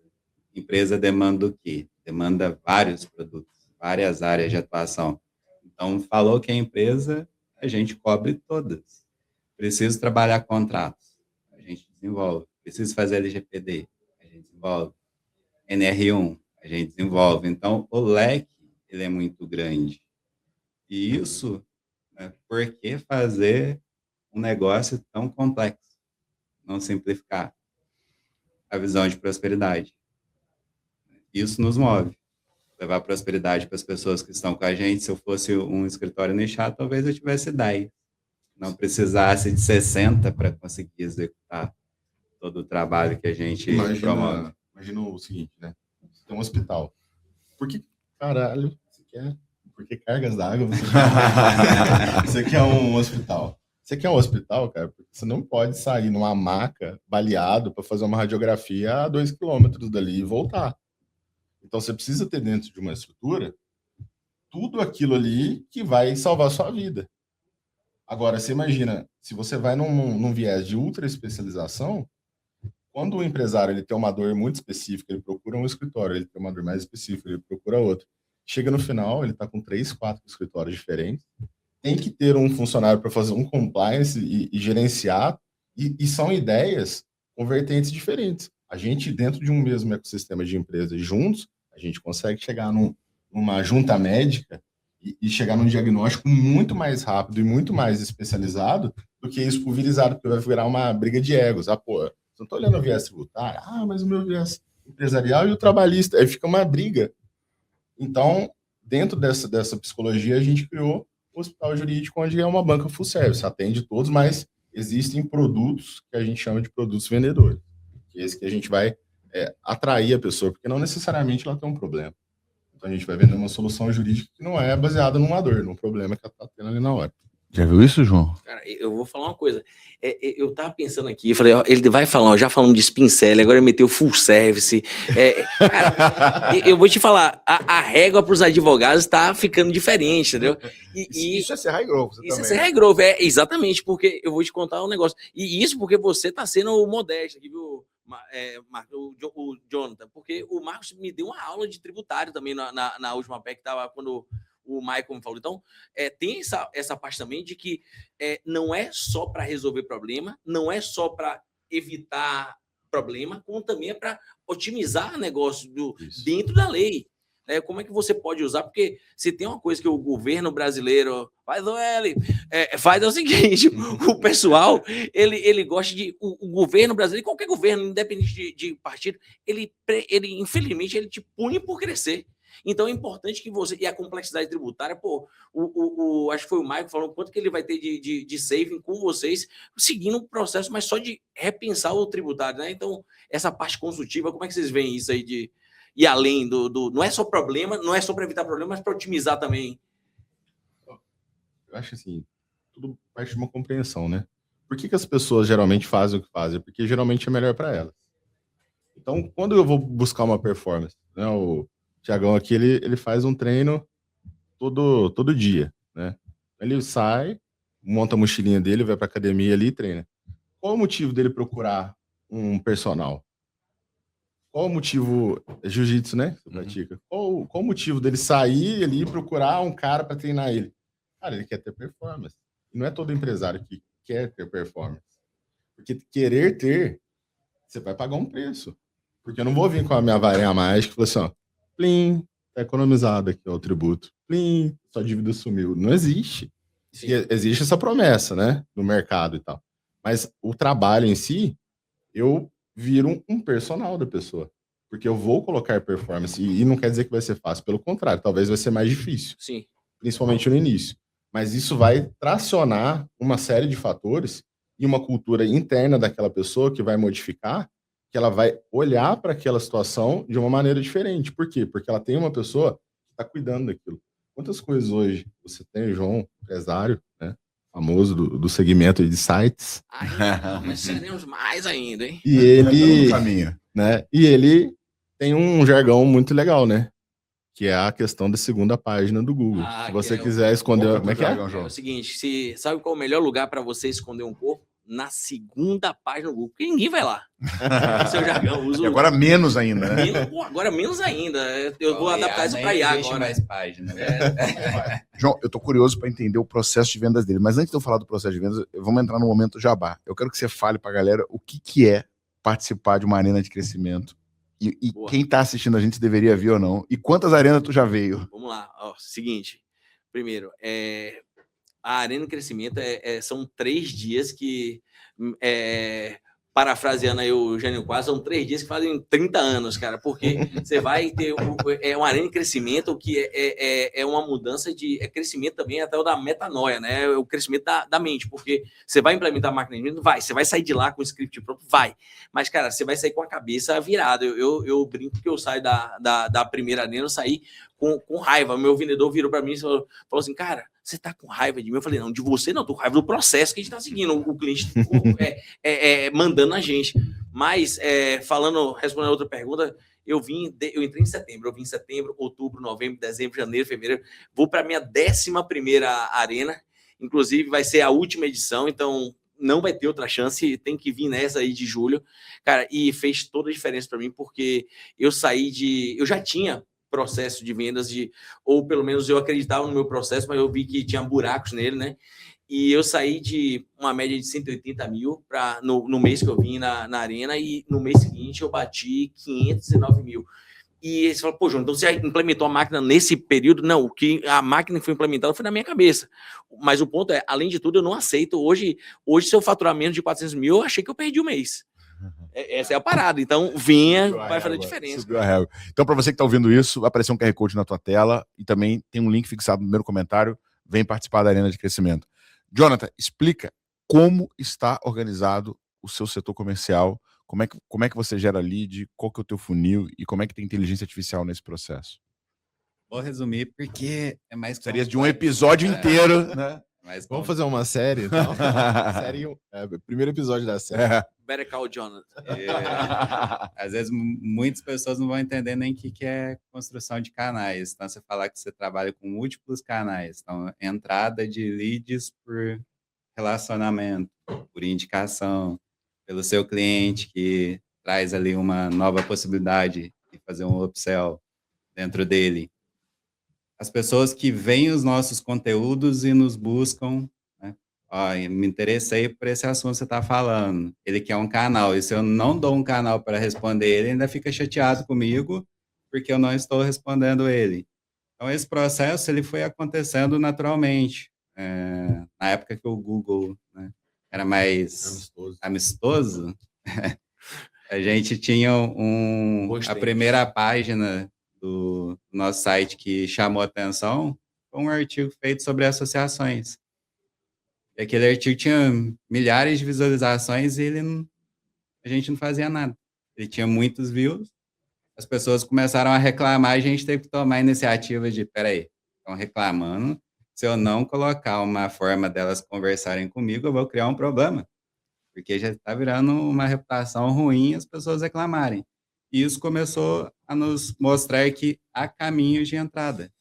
A empresa demanda o quê? Demanda vários produtos, várias áreas de atuação. Então, falou que é empresa, a gente cobre todas. Preciso trabalhar contratos, a gente desenvolve. Preciso fazer LGPD, a gente desenvolve. NR1, a gente desenvolve. Então, o leque ele é muito grande. E isso, por que fazer um negócio tão complexo? Não simplificar a visão de prosperidade. Isso nos move. Levar prosperidade para as pessoas que estão com a gente. Se eu fosse um escritório nichado, talvez eu tivesse 10. Não precisasse de 60 para conseguir executar todo o trabalho que a gente promove. Imagina o seguinte, né? Você tem um hospital. Por que caralho você quer? Por que cargas d'água você quer um hospital? Você quer um hospital, cara, porque você não pode sair numa maca baleado para fazer uma radiografia a 2 quilômetros dali e voltar. Então, você precisa ter dentro de uma estrutura tudo aquilo ali que vai salvar a sua vida. Agora, você imagina, se você vai num viés de ultra especialização, quando o empresário ele tem uma dor muito específica, ele procura um escritório, ele tem uma dor mais específica, ele procura outro. Chega no final, ele está com 3, 4 escritórios diferentes, tem que ter um funcionário para fazer um compliance e gerenciar, e são ideias com vertentes diferentes. A gente, dentro de um mesmo ecossistema de empresas juntos, a gente consegue chegar numa junta médica e chegar num diagnóstico muito mais rápido e muito mais especializado do que isso pulverizado, porque vai virar uma briga de egos. Ah, pô, você não está olhando o viés tributário? Ah, mas o meu viés empresarial e o trabalhista. Aí fica uma briga. Então, dentro dessa psicologia, a gente criou o Hospital Jurídico, onde é uma banca full service, atende todos, mas existem produtos que a gente chama de produtos vendedores. Que é esse que a gente vai atrair a pessoa, porque não necessariamente ela tem um problema. Então, a gente vai vender uma solução jurídica que não é baseada numa dor, num problema que ela está tendo ali na hora. Já viu isso, João? Cara, eu vou falar uma coisa. Eu tava pensando aqui, eu falei, ó, ele vai falar, já falamos de Spincel, agora ele meteu full service. Cara, eu vou te falar, a régua para os advogados tá ficando diferente, entendeu? Isso é Serra e Grovo, isso também. É Serra e Grovo, exatamente, porque eu vou te contar um negócio. E isso porque você tá sendo modesto aqui, viu, o Jonathan? Porque o Marcos me deu uma aula de tributário também na última PEC, que tava quando o Michael me falou. Então, tem essa parte também de que não é só para resolver problema, não é só para evitar problema, como também é para otimizar negócio dentro da lei. Como é que você pode usar? Porque se tem uma coisa que o governo brasileiro faz é o seguinte, o pessoal, ele gosta de... O governo brasileiro, qualquer governo, independente de partido, ele infelizmente, ele te pune por crescer. Então é importante que você... E a complexidade tributária, pô, acho que foi o Michael falando quanto que ele vai ter de saving com vocês, seguindo o processo, mas só de repensar o tributário, né? Então, essa parte consultiva, como é que vocês veem isso aí de ir além do... Não é só problema, não é só para evitar problema, mas para otimizar também. Eu acho assim, tudo parte de uma compreensão, né? Por que as pessoas geralmente fazem o que fazem? Porque geralmente é melhor para elas. Então, quando eu vou buscar uma performance, né? O Tiagão aqui, ele faz um treino todo dia, né? Ele sai, monta a mochilinha dele, vai para academia ali e treina. Qual o motivo dele procurar um personal? Qual o motivo? É jiu-jitsu, né? Você pratica. Qual o motivo dele sair ali e procurar um cara para treinar ele? Cara, ele quer ter performance. E não é todo empresário que quer ter performance. Porque querer ter, você vai pagar um preço. Porque eu não vou vir com a minha varinha mágica e falar assim, ó, plim, tá economizado aqui, ó, o tributo. Plim, sua dívida sumiu. Não existe. Sim. E existe essa promessa, né? No mercado e tal. Mas o trabalho em si, eu viro um personal da pessoa. Porque eu vou colocar performance. E não quer dizer que vai ser fácil. Pelo contrário, talvez vai ser mais difícil. Sim. Principalmente no início. Mas isso vai tracionar uma série de fatores e uma cultura interna daquela pessoa que vai modificar, que ela vai olhar para aquela situação de uma maneira diferente. Por quê? Porque ela tem uma pessoa que está cuidando daquilo. Quantas coisas hoje você tem, João, empresário, né? Famoso do segmento de sites. Ainda, mas seremos mais ainda, hein? E ele, caminho. né? E ele tem um jargão muito legal, né? Que é a questão da segunda página do Google. Ah, Se você que é quiser esconder... Como é que é? É o seguinte, sabe qual é o melhor lugar para você esconder um corpo? Na segunda página do Google, porque ninguém vai lá. Esse é o jargão. E agora menos ainda, né? Pô, agora menos ainda. Eu vou adaptar isso para IA agora. mais página. João, eu tô curioso para entender o processo de vendas dele. Mas antes de eu falar do processo de vendas, vamos entrar no momento jabá. Eu quero que você fale para a galera o que é participar de uma arena de crescimento. E quem tá assistindo a gente deveria vir ou não. E quantas arenas tu já veio? Vamos lá. Ó, seguinte. Primeiro, a Arena de Crescimento são 3 dias que, parafraseando aí o Jânio Quadros, são 3 dias que fazem 30 anos, cara, porque você vai ter uma Arena de Crescimento que é uma mudança de crescimento também até o da metanoia, né? O crescimento da mente, porque você vai implementar a máquina de venda, vai, você vai sair de lá com o script próprio, vai, mas, cara, você vai sair com a cabeça virada. Eu brinco que eu saio da primeira Arena, eu saí com raiva. Meu vendedor virou para mim e falou assim, cara, você tá com raiva de mim? Eu falei, não, de você não, tô com raiva do processo que a gente tá seguindo, o cliente mandando a gente. Mas, respondendo a outra pergunta, eu entrei em setembro, eu vim em setembro, outubro, novembro, dezembro, janeiro, fevereiro, vou para minha 11ª arena, inclusive vai ser a última edição, então não vai ter outra chance, tem que vir nessa aí de julho, cara, e fez toda a diferença para mim, porque eu já tinha processo de vendas, ou pelo menos eu acreditava no meu processo, mas eu vi que tinha buracos nele, né? E eu saí de uma média de 180 mil no mês que eu vim na arena, e no mês seguinte eu bati 509 mil. E você fala, pô, João, então você implementou a máquina nesse período? Não, a máquina que foi implementada foi na minha cabeça. Mas o ponto é, além de tudo, eu não aceito. Hoje se eu faturar menos de 400 mil, eu achei que eu perdi o mês. Essa é a parada. Então, vai fazer diferença. Subiu a régua. Então, para você que está ouvindo isso, vai aparecer um QR Code na tua tela e também tem um link fixado no primeiro comentário. Vem participar da Arena de Crescimento. Jonathan, explica como está organizado o seu setor comercial, como é que você gera lead, qual que é o teu funil e como é que tem inteligência artificial nesse processo. Vou resumir porque é mais... Seria de um episódio inteiro, né? Vamos fazer uma série, então? Primeiro episódio da série. Better Call Jonathan. Às vezes, muitas pessoas não vão entender nem o que é construção de canais. Então, você falar que você trabalha com múltiplos canais. Então, entrada de leads por relacionamento, por indicação, pelo seu cliente que traz ali uma nova possibilidade de fazer um upsell dentro dele. As pessoas que veem os nossos conteúdos e nos buscam, né? Me interessei por esse assunto que você está falando. Ele quer um canal, e se eu não dou um canal para responder ele ainda fica chateado comigo, porque eu não estou respondendo ele. Então, esse processo ele foi acontecendo naturalmente. Na época que o Google, né, era mais amistoso, a gente tinha a primeira página do nosso site que chamou a atenção, foi um artigo feito sobre associações. E aquele artigo tinha milhares de visualizações e a gente não fazia nada. Ele tinha muitos views, as pessoas começaram a reclamar, a gente teve que tomar a iniciativa de, peraí, estão reclamando, se eu não colocar uma forma delas conversarem comigo, eu vou criar um problema, porque já está virando uma reputação ruim as pessoas reclamarem. E isso começou a nos mostrar que há caminhos de entrada.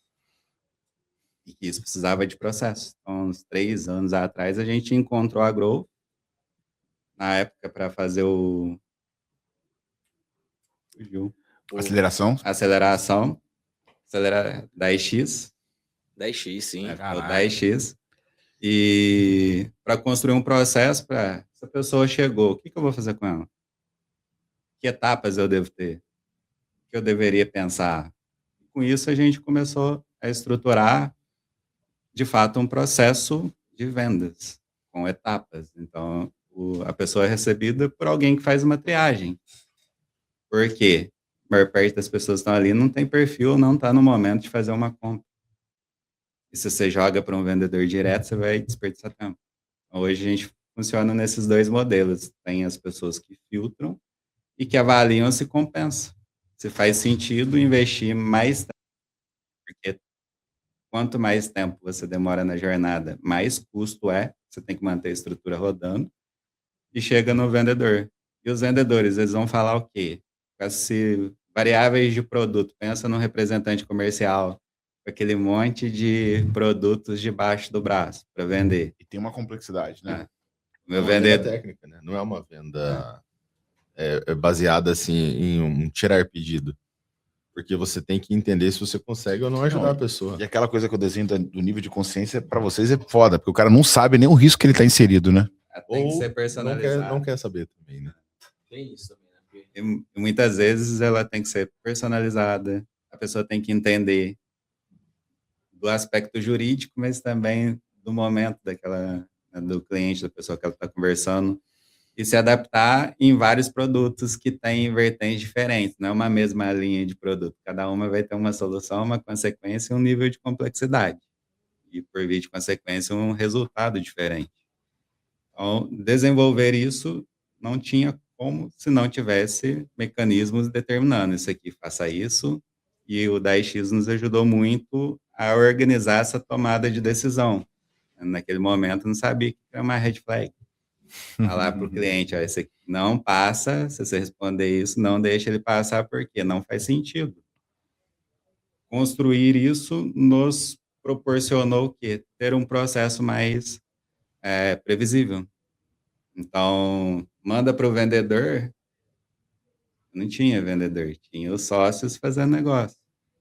E que isso precisava de processo. Então, uns 3 anos atrás, a gente encontrou a Grow, na época, para fazer o fugiu. Aceleração? Aceleração. 10x. 10x, sim. É o 10x. E para construir um processo para essa pessoa chegou, o que eu vou fazer com ela? Que etapas eu devo ter? O que eu deveria pensar? Com isso, a gente começou a estruturar, de fato, um processo de vendas, com etapas. Então, a pessoa é recebida por alguém que faz uma triagem. Por quê? A maior parte das pessoas que estão ali não tem perfil, não está no momento de fazer uma compra. E se você joga para um vendedor direto, você vai desperdiçar tempo. Então, hoje a gente funciona nesses dois modelos. Tem as pessoas que filtram e que avaliam se compensa. Se faz sentido investir mais tempo. Porque quanto mais tempo você demora na jornada, mais custo é. Você tem que manter a estrutura rodando. E chega no vendedor. E os vendedores, eles vão falar o quê? Variáveis de produto. Pensa num representante comercial com aquele monte de produtos debaixo do braço para vender. E tem uma complexidade, né? Meu venda vendedor técnica, né? Não é uma venda baseada assim em um tirar pedido. Porque você tem que entender se você consegue ou não ajudar a pessoa. E aquela coisa que eu desenho do nível de consciência, para vocês é foda, porque o cara não sabe nem o risco que ele tá inserido, né? tem que Ou ser personalizado. não quer saber também, né? Tem isso também, né? Porque E muitas vezes ela tem que ser personalizada. A pessoa tem que entender do aspecto jurídico, mas também do momento do cliente, da pessoa que ela está conversando, e se adaptar em vários produtos que têm vertentes diferentes, não é uma mesma linha de produto. Cada uma vai ter uma solução, uma consequência e um nível de complexidade. E, por via de consequência, um resultado diferente. Então, desenvolver isso não tinha como se não tivesse mecanismos determinando isso aqui, faça isso, e o 10x nos ajudou muito a organizar essa tomada de decisão. Naquele momento, não sabia que era uma red flag. Falar para o cliente, ó, esse aqui não passa, se você responder isso, não deixa ele passar, porque não faz sentido. Construir isso nos proporcionou o quê? Ter um processo mais previsível. Então, manda para o vendedor, não tinha vendedor, tinha os sócios fazendo negócio.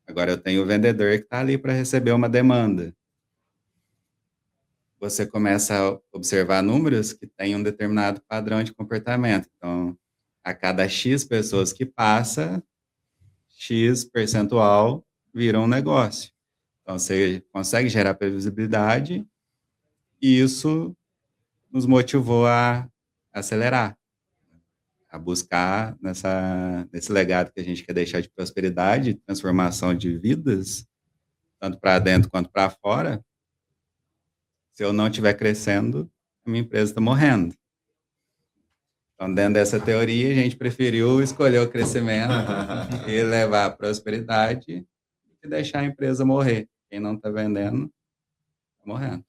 Agora eu tenho o vendedor que está ali para receber uma demanda. Você começa a observar números que têm um determinado padrão de comportamento. Então, a cada X pessoas que passa, X percentual vira um negócio. Então, você consegue gerar previsibilidade e isso nos motivou a acelerar, a buscar nesse legado que a gente quer deixar de prosperidade, transformação de vidas, tanto para dentro quanto para fora. Se eu não estiver crescendo, a minha empresa está morrendo. Então, dentro dessa teoria, a gente preferiu escolher o crescimento e levar a prosperidade e deixar a empresa morrer. Quem não está vendendo, está morrendo.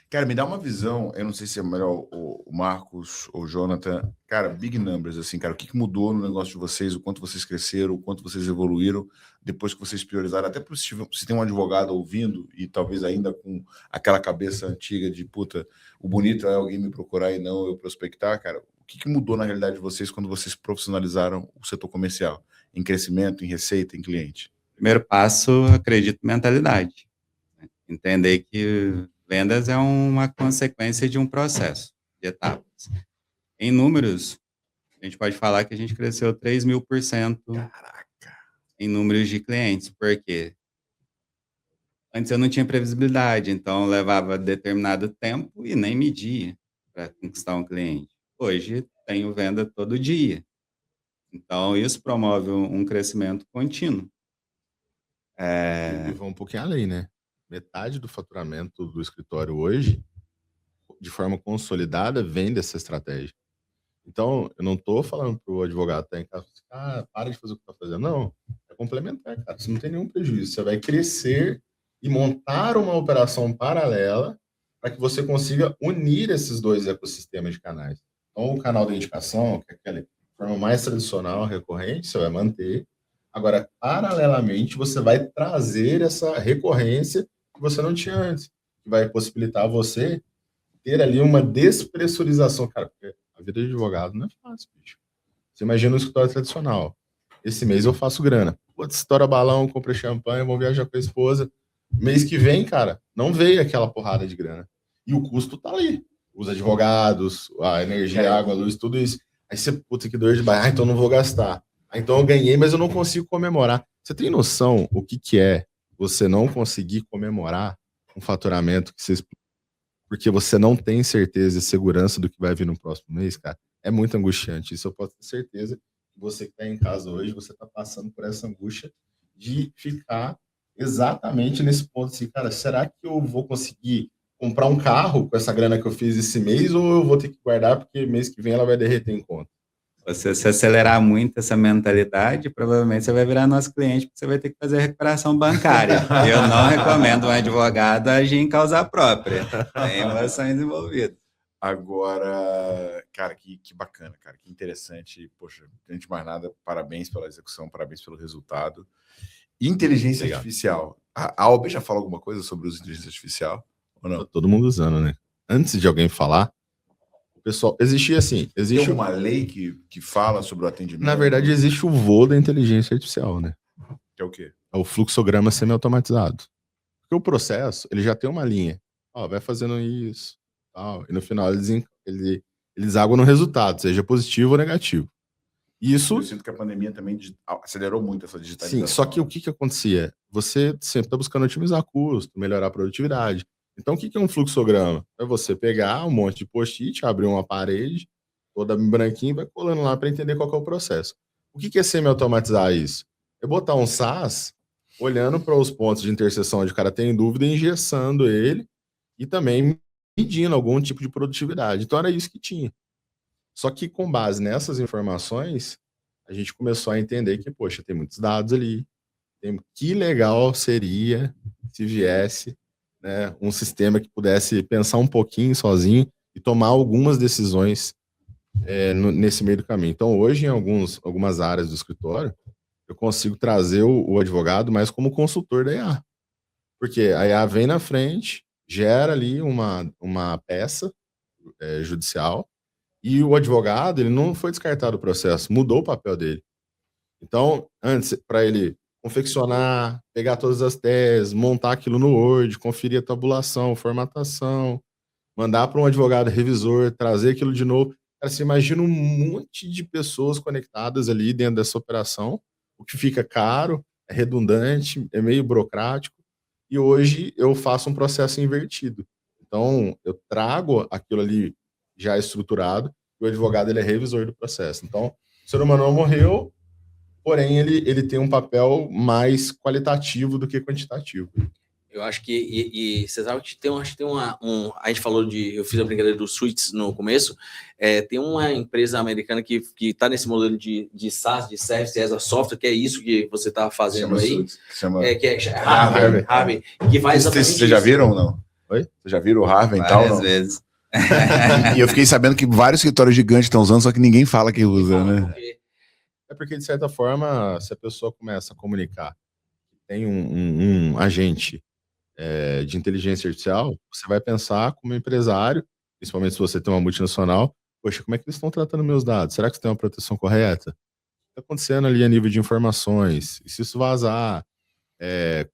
Cara, me dá uma visão, eu não sei se é melhor o Marcos ou o Jonathan, cara, big numbers, assim, cara, o que mudou no negócio de vocês, o quanto vocês cresceram, o quanto vocês evoluíram, depois que vocês priorizaram, até se tem um advogado ouvindo e talvez ainda com aquela cabeça antiga de, puta, o bonito é alguém me procurar e não eu prospectar, cara, o que mudou na realidade de vocês quando vocês profissionalizaram o setor comercial, em crescimento, em receita, em cliente? Primeiro passo, acredito, mentalidade. Entender que vendas é uma consequência de um processo, de etapas. Em números, a gente pode falar que a gente cresceu 3.000% em números de clientes. Por quê? Antes eu não tinha previsibilidade, então eu levava determinado tempo e nem media para conquistar um cliente. Hoje, tenho venda todo dia. Então, isso promove um crescimento contínuo. E vão um pouquinho além, né? Metade do faturamento do escritório hoje, de forma consolidada, vem dessa estratégia. Então, eu não estou falando para o advogado que está em casa, para de fazer o que está fazendo. Não, é complementar, cara. Você não tem nenhum prejuízo. Você vai crescer e montar uma operação paralela para que você consiga unir esses dois ecossistemas de canais. Então, o canal da indicação, que é aquela forma mais tradicional, recorrente, você vai manter. Agora, paralelamente, você vai trazer essa recorrência que você não tinha antes, que vai possibilitar você ter ali uma despressurização. Cara, porque a vida de advogado não é fácil, bicho. Você imagina um escritório tradicional. esse mês eu faço grana. Putz, estoura balão, comprei champanhe, vou viajar com a esposa. Mês que vem, cara, não veio aquela porrada de grana. E o custo tá ali. Os advogados, a energia, a água, a luz, tudo isso. Aí você, puta, que dor de barriga, então não vou gastar. Então eu ganhei, mas eu não consigo comemorar. Você tem noção o que é você não conseguir comemorar um faturamento que você porque você não tem certeza e segurança do que vai vir no próximo mês, cara? É muito angustiante. Isso eu posso ter certeza que você que está em casa hoje, você está passando por essa angústia de ficar exatamente nesse ponto assim, cara, será que eu vou conseguir comprar um carro com essa grana que eu fiz esse mês ou eu vou ter que guardar porque mês que vem ela vai derreter em conta? Você se acelerar muito essa mentalidade, provavelmente você vai virar nosso cliente, porque você vai ter que fazer recuperação bancária. Eu não recomendo um advogado agir em causa própria. Tem emoções envolvidas. Agora, cara, que bacana, cara, que interessante. Poxa, antes de mais nada, parabéns pela execução, parabéns pelo resultado. Inteligência artificial. A AOB já falou alguma coisa sobre o uso de inteligência artificial? Ou não? Todo mundo usando, né? Antes de alguém falar, o pessoal, existia assim, Existe uma lei que fala sobre o atendimento? Na verdade, existe o voo da inteligência artificial, né? Que é o quê? É o fluxograma semi-automatizado. Porque o processo, ele já tem uma linha. Ó, vai fazendo isso, tal. E no final eles aguam no resultado, seja positivo ou negativo. Isso. Eu sinto que a pandemia também acelerou muito essa digitalização. Sim, só que o que acontecia? Você sempre está buscando otimizar custo, melhorar a produtividade. Então, o que é um fluxograma? É você pegar um monte de post-it, abrir uma parede, toda branquinha, e vai colando lá para entender qual que é o processo. O que é semi-automatizar isso? É botar um SaaS olhando para os pontos de interseção onde o cara tem dúvida, engessando ele e também medindo algum tipo de produtividade. Então, era isso que tinha. Só que, com base nessas informações, a gente começou a entender que, poxa, tem muitos dados ali. Que legal seria se viesse, né, um sistema que pudesse pensar um pouquinho sozinho e tomar algumas decisões nesse meio do caminho. Então, hoje, em algumas áreas do escritório, eu consigo trazer o advogado mais como consultor da IA. Porque a IA vem na frente, gera ali uma peça judicial, e o advogado, ele não foi descartado do processo, mudou o papel dele. Então, antes, para ele confeccionar, pegar todas as teses, montar aquilo no Word, conferir a tabulação, formatação, mandar para um advogado revisor, trazer aquilo de novo. Cara, você imagina um monte de pessoas conectadas ali dentro dessa operação, o que fica caro, é redundante, é meio burocrático, e hoje eu faço um processo invertido. Então, eu trago aquilo ali já estruturado, e o advogado ele é revisor do processo. Então, o ser humano não morreu, porém ele tem um papel mais qualitativo do que quantitativo. Eu acho que, e você sabe que a gente falou eu fiz a brincadeira dos suítes no começo, tem uma empresa americana que está nesse modelo de SaaS, de Service as a Software, que é isso que você está fazendo aí, que é Harvey, que faz exatamente Vocês já viram ou não? Oi? Vocês já viram o Harvey e tal? Várias vezes. E eu fiquei sabendo que vários escritórios gigantes estão usando, só que ninguém fala que usa, né? É porque, de certa forma, se a pessoa começa a comunicar, tem um agente de inteligência artificial, você vai pensar como empresário, principalmente se você tem uma multinacional, poxa, como é que eles estão tratando meus dados? Será que isso tem uma proteção correta? O que está acontecendo ali a nível de informações? E se isso vazar?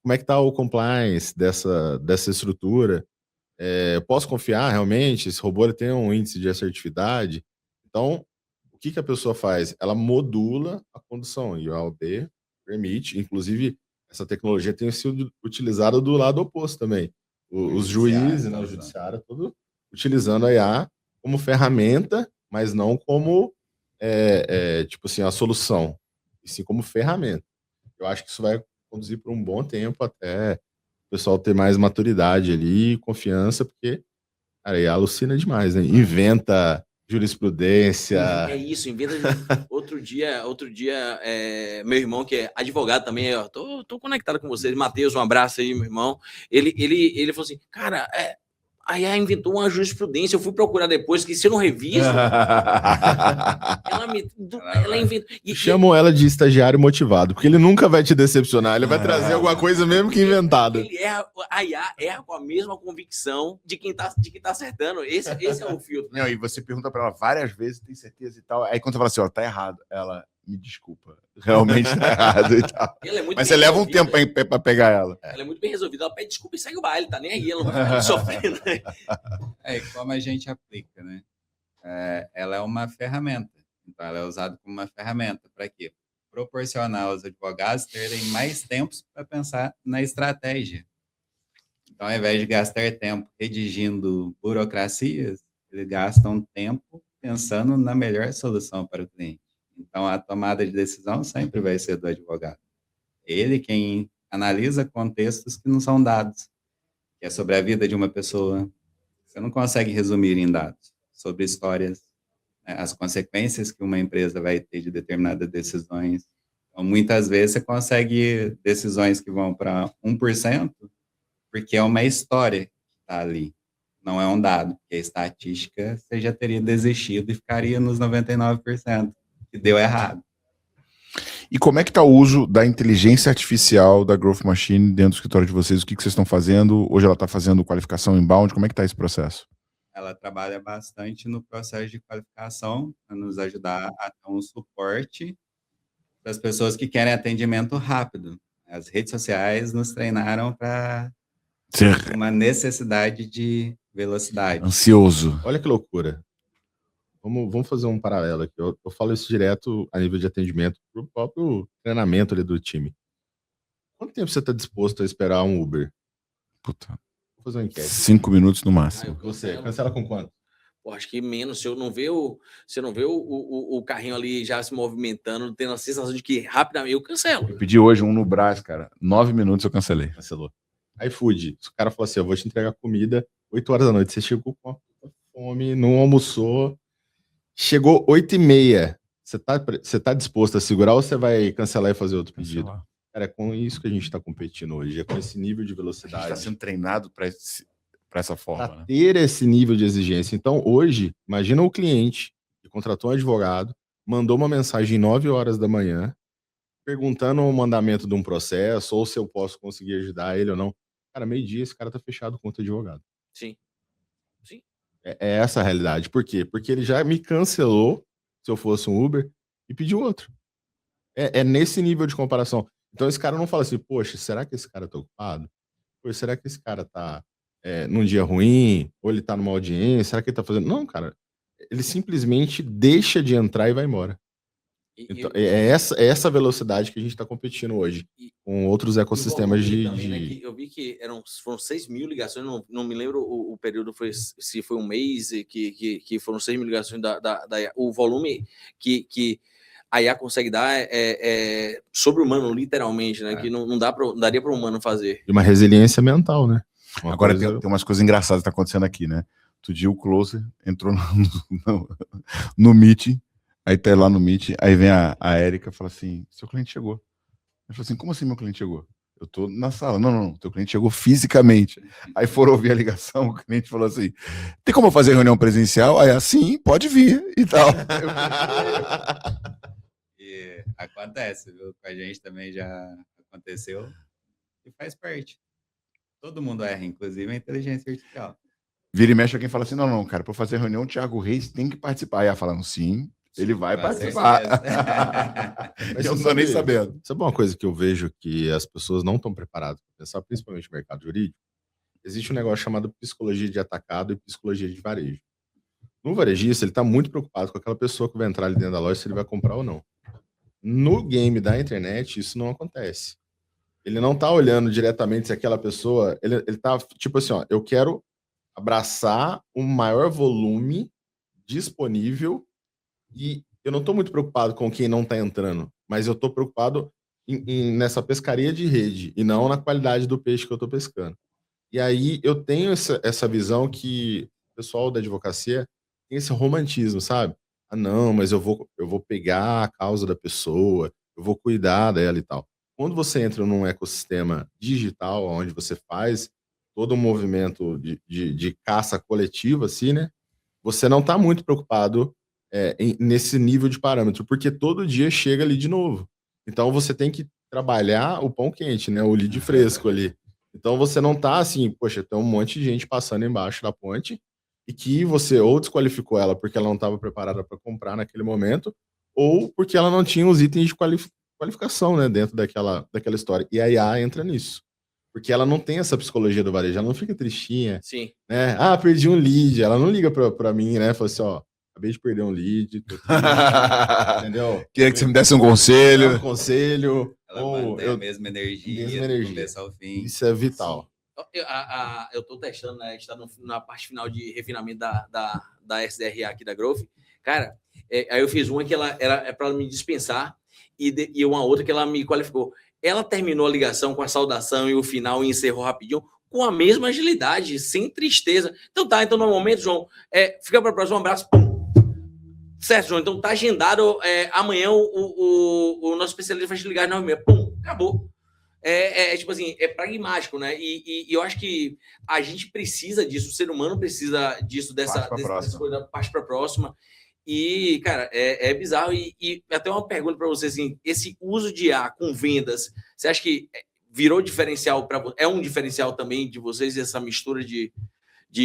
Como é que está o compliance dessa estrutura? Eu posso confiar realmente? Esse robô ele tem um índice de assertividade? Então, o que a pessoa faz? Ela modula a condução e o AOB permite, inclusive, essa tecnologia tem sido utilizada do lado oposto também. Os juízes, o judiciário, tudo utilizando a IA como ferramenta, mas não como tipo assim, a solução, e sim como ferramenta. Eu acho que isso vai conduzir por um bom tempo até o pessoal ter mais maturidade ali, confiança, porque, cara, IA alucina demais, né? Inventa jurisprudência. É isso, inventa. Outro dia, meu irmão, que é advogado também, tô conectado com vocês, Matheus, um abraço aí, meu irmão. Ele falou assim, cara, a IA inventou uma jurisprudência, eu fui procurar depois, que se eu não reviso, ela inventou. Chamam ela de estagiário motivado, porque ele nunca vai te decepcionar, ele vai trazer alguma coisa mesmo que inventada. A IA erra com a mesma convicção de que tá acertando. Esse é o filtro. Não, e você pergunta para ela várias vezes, tem certeza e tal. Aí quando você fala assim, ó, tá errado, ela me desculpa, realmente tá errado e tal. Ela é muito Mas bem você leva um resolvida. tempo pra pegar ela. Ela é muito bem resolvida. Ela pede desculpa e segue o baile, tá nem aí. Ela não vai ficar sofrendo. E como a gente aplica, né? Ela é uma ferramenta. Então, ela é usada como uma ferramenta. Para quê? Proporcionar aos advogados terem mais tempo para pensar na estratégia. Então, ao invés de gastar tempo redigindo burocracias, eles gastam tempo pensando na melhor solução para o cliente. Então, a tomada de decisão sempre vai ser do advogado. Ele quem analisa contextos que não são dados, que é sobre a vida de uma pessoa. Você não consegue resumir em dados, sobre histórias, né, as consequências que uma empresa vai ter de determinadas decisões. Então, muitas vezes você consegue decisões que vão para 1%, porque é uma história que está ali, não é um dado, porque a estatística você já teria desistido e ficaria nos 99%, que deu errado. E como é que tá o uso da inteligência artificial da Growth Machine dentro do escritório de vocês? O que vocês estão fazendo? Hoje ela está fazendo qualificação inbound? Como é que tá esse processo? Ela trabalha bastante no processo de qualificação, para nos ajudar a dar um suporte para as pessoas que querem atendimento rápido. As redes sociais nos treinaram para uma necessidade de velocidade. Ansioso. Olha que loucura. Vamos fazer um paralelo aqui. Eu falo isso direto a nível de atendimento pro próprio treinamento ali do time. Quanto tempo você está disposto a esperar um Uber? Puta. Vou fazer uma enquete. 5 minutos no máximo. Você, cancela com quanto? Pô, acho que menos. Se eu não ver o carrinho ali já se movimentando, tendo a sensação de que rapidamente eu cancelo. Eu pedi hoje um no Brás, cara. 9 minutos eu cancelei. Cancelou. iFood. O cara falou assim, eu vou te entregar comida 8 horas da noite. Você chegou com uma puta fome, não almoçou. Chegou 8h30. Você tá disposto a segurar ou você vai cancelar e fazer outro pedido? Cancelar. Cara, é com isso que a gente está competindo hoje. É com esse nível de A gente velocidade. está sendo treinado para essa forma, Para né? ter esse nível de exigência. Então, hoje, imagina o cliente que contratou um advogado, mandou uma mensagem 9 horas da manhã, perguntando o mandamento de um processo, ou se eu posso conseguir ajudar ele ou não. Cara, meio-dia, esse cara tá fechado com outro advogado. Sim. É essa a realidade. Por quê? Porque ele já me cancelou, se eu fosse um Uber, e pediu outro. É nesse nível de comparação. Então, esse cara não fala assim, poxa, será que esse cara tá ocupado? Poxa, será que esse cara tá num dia ruim? Ou ele tá numa audiência? Será que ele tá fazendo... Não, cara. Ele simplesmente deixa de entrar e vai embora. Então, é essa velocidade que a gente está competindo hoje com outros ecossistemas de... Também, né, que eu vi que foram 6 mil ligações, não me lembro o período, se foi um mês, que foram 6 mil ligações o volume que a IA consegue dar é sobre-humano, literalmente, né? Que não daria para um humano fazer. E uma resiliência mental, né? Agora tem umas coisas engraçadas que tá acontecendo aqui, né? Outro dia o Closer entrou no meeting, aí tá lá no meeting, aí vem a Érica e fala assim, seu cliente chegou. Eu falei assim, como assim meu cliente chegou? Eu tô na sala. Não, teu cliente chegou fisicamente. Aí foram ouvir a ligação, o cliente falou assim, tem como eu fazer reunião presencial? Aí assim, pode vir e tal. E acontece, viu? Com a gente também já aconteceu e faz parte. Todo mundo erra, inclusive a inteligência artificial. Vira e mexe alguém fala assim, não, cara, para fazer reunião o Thiago Reis tem que participar. Aí ela falando, sim, ele vai participar. Mas eu não tô nem sabendo. Sabe uma coisa que eu vejo que as pessoas não estão preparadas para pensar, principalmente no mercado jurídico? Existe um negócio chamado psicologia de atacado e psicologia de varejo. No varejista, ele está muito preocupado com aquela pessoa que vai entrar ali dentro da loja, se ele vai comprar ou não. No game da internet, isso não acontece. Ele não tá olhando diretamente se aquela pessoa... Ele tá tipo assim, ó, eu quero abraçar o maior volume disponível e eu não tô muito preocupado com quem não tá entrando, mas eu tô preocupado nessa pescaria de rede e não na qualidade do peixe que eu tô pescando. E aí eu tenho essa visão que o pessoal da advocacia tem esse romantismo, sabe? Ah, não, mas eu vou pegar a causa da pessoa, eu vou cuidar dela e tal. Quando você entra num ecossistema digital, onde você faz todo um movimento de caça coletiva, assim, né? Você não está muito preocupado nesse nível de parâmetro, porque todo dia chega ali de novo. Então você tem que trabalhar o pão quente, né? O lead fresco ali. Então você não tá assim, poxa, tem um monte de gente passando embaixo da ponte e que você ou desqualificou ela porque ela não estava preparada para comprar naquele momento, ou porque ela não tinha os itens de qualificação, né, dentro daquela história. E a IA entra nisso. Porque ela não tem essa psicologia do varejo, ela não fica tristinha, Sim. né? Ah, perdi um lead. Ela não liga pra mim, né? Fala assim, ó, acabei de perder um lead, tô triste, entendeu? Queria que você me desse um conselho. Ela mantém a mesma energia, do começo ao fim. Isso é vital. Eu tô testando, né? A gente tá na parte final de refinamento da SDRA aqui da Growth. Cara, aí eu fiz uma que ela era para me dispensar e uma outra que ela me qualificou. Ela terminou a ligação com a saudação e o final e encerrou rapidinho com a mesma agilidade, sem tristeza. Então no momento, João, fica para o próximo, um abraço. Pum. Certo, João? Então tá agendado amanhã o nosso especialista vai te ligar às 9h30. Pum, acabou. Tipo assim, é pragmático, né? E eu acho que a gente precisa disso, o ser humano precisa disso, dessa coisa, parte para a próxima. E, cara, é bizarro. E até uma pergunta para você, assim, esse uso de IA com vendas, você acha que virou diferencial para você? É um diferencial também de vocês, essa mistura de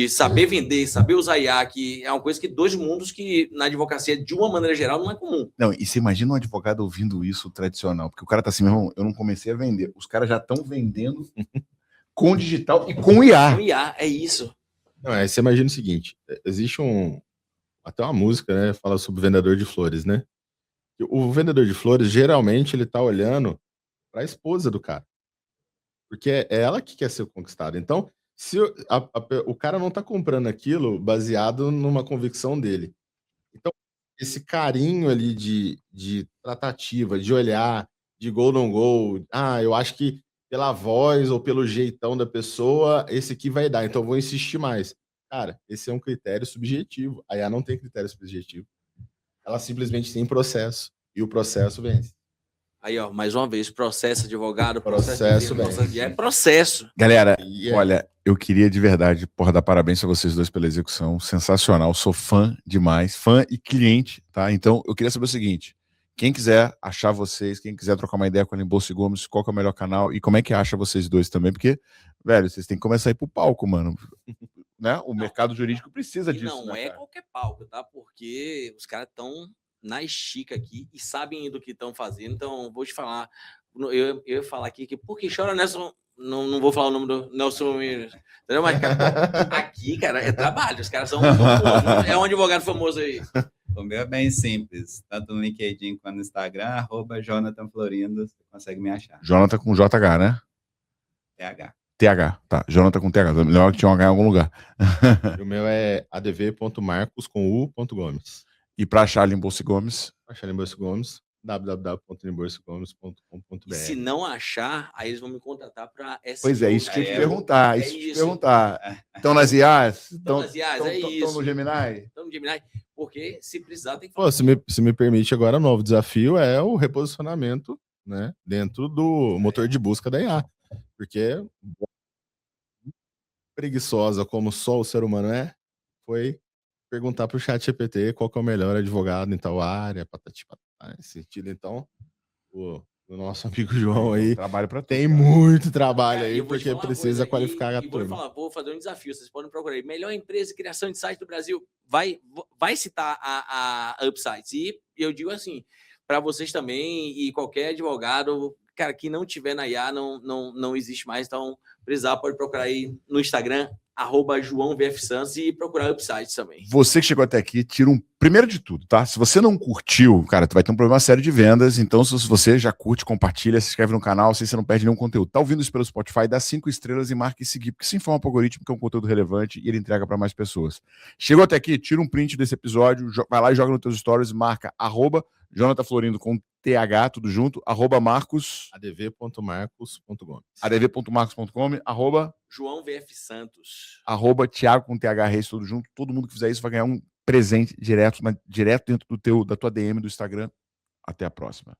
saber vender, saber usar IA, que é uma coisa que dois mundos que na advocacia, de uma maneira geral, não é comum. Não, e você imagina um advogado ouvindo isso tradicional, porque o cara tá assim, meu irmão, eu não comecei a vender. Os caras já estão vendendo com digital e com IA. Com IA, é isso. Não, você imagina o seguinte, existe até uma música, né, fala sobre o vendedor de flores, né? O vendedor de flores, geralmente, ele tá olhando para a esposa do cara. Porque é ela que quer ser conquistada. Então, se o cara não tá comprando aquilo baseado numa convicção dele. Então, esse carinho ali de tratativa, de olhar, de go, não go, eu acho que pela voz ou pelo jeitão da pessoa, esse aqui vai dar, então eu vou insistir mais. Cara, esse é um critério subjetivo. A IA não tem critério subjetivo. Ela simplesmente tem processo. E o processo vence. Aí, ó, mais uma vez, processo advogado, Processo vence. É processo. Galera, olha, eu queria de verdade, dar parabéns a vocês dois pela execução. Sensacional, sou fã demais. Fã e cliente, tá? Então, eu queria saber o seguinte. Quem quiser achar vocês, quem quiser trocar uma ideia com a Limbolso e Gomes, qual que é o melhor canal e como é que acha vocês dois também? Porque, velho, vocês têm que começar a ir pro palco, mano. Né? O mercado jurídico precisa disso. Não é qualquer palco, tá? Porque os caras estão na estica aqui e sabem do que estão fazendo. Então, vou te falar. Eu ia falar aqui que por que chora Nelson? Não vou falar o nome do Nelson, entendeu? Mas, cara, aqui, cara, é trabalho. Os caras são famosos. É um advogado famoso aí. O meu é bem simples, tanto no LinkedIn quanto no Instagram, @Jonathan Florindo, você consegue me achar. Jonathan com JH, né? TH, tá. Jonathan com TH. Melhor que tinha um H em algum lugar. O meu é adv.marcos.gomes. E para achar Limbolso e Gomes? Achar Limbolso e Gomes, www.limbolsogomes.com.br. Se não achar, aí eles vão me contratar para SEO. Pois é, isso que eu ia te perguntar. Estão nas IAs? Estão no Gemini? Estão no Gemini, porque se precisar tem que falar. Se me permite agora, o novo desafio é o reposicionamento, né, dentro do motor de busca da IA. Porque preguiçosa como só o ser humano foi perguntar para o ChatGPT qual que é o melhor advogado em tal área, patati patata, nesse sentido. Então, o nosso amigo João aí tem muito trabalho aí, porque precisa qualificar a turma. Vou fazer um desafio, vocês podem procurar aí. Melhor empresa de criação de site do Brasil. Vai citar a UpSites. E eu digo assim, para vocês também e qualquer advogado, cara, que não tiver na IA, não existe mais. Então, precisar, pode procurar aí no Instagram, @JoãoVFSantos e procurar UpSites também. Você que chegou até aqui, tira primeiro de tudo, tá? Se você não curtiu, cara, tu vai ter um problema sério de vendas. Então, se você já curte, compartilha, se inscreve no canal, assim você não perde nenhum conteúdo. Tá ouvindo isso pelo Spotify, dá 5 estrelas e marca e seguir, porque se informa pro algoritmo que é um conteúdo relevante e ele entrega para mais pessoas. Chegou até aqui, tira um print desse episódio, vai lá e joga nos teus stories, marca @Jonathan Florindo com TH, tudo junto, @Marcos, adv.marcos.gomes, adv.marcos.gomes, João VF Santos, @Thiago com TH Reis, tudo junto. Todo mundo que fizer isso vai ganhar um presente direto dentro da tua DM do Instagram. Até a próxima.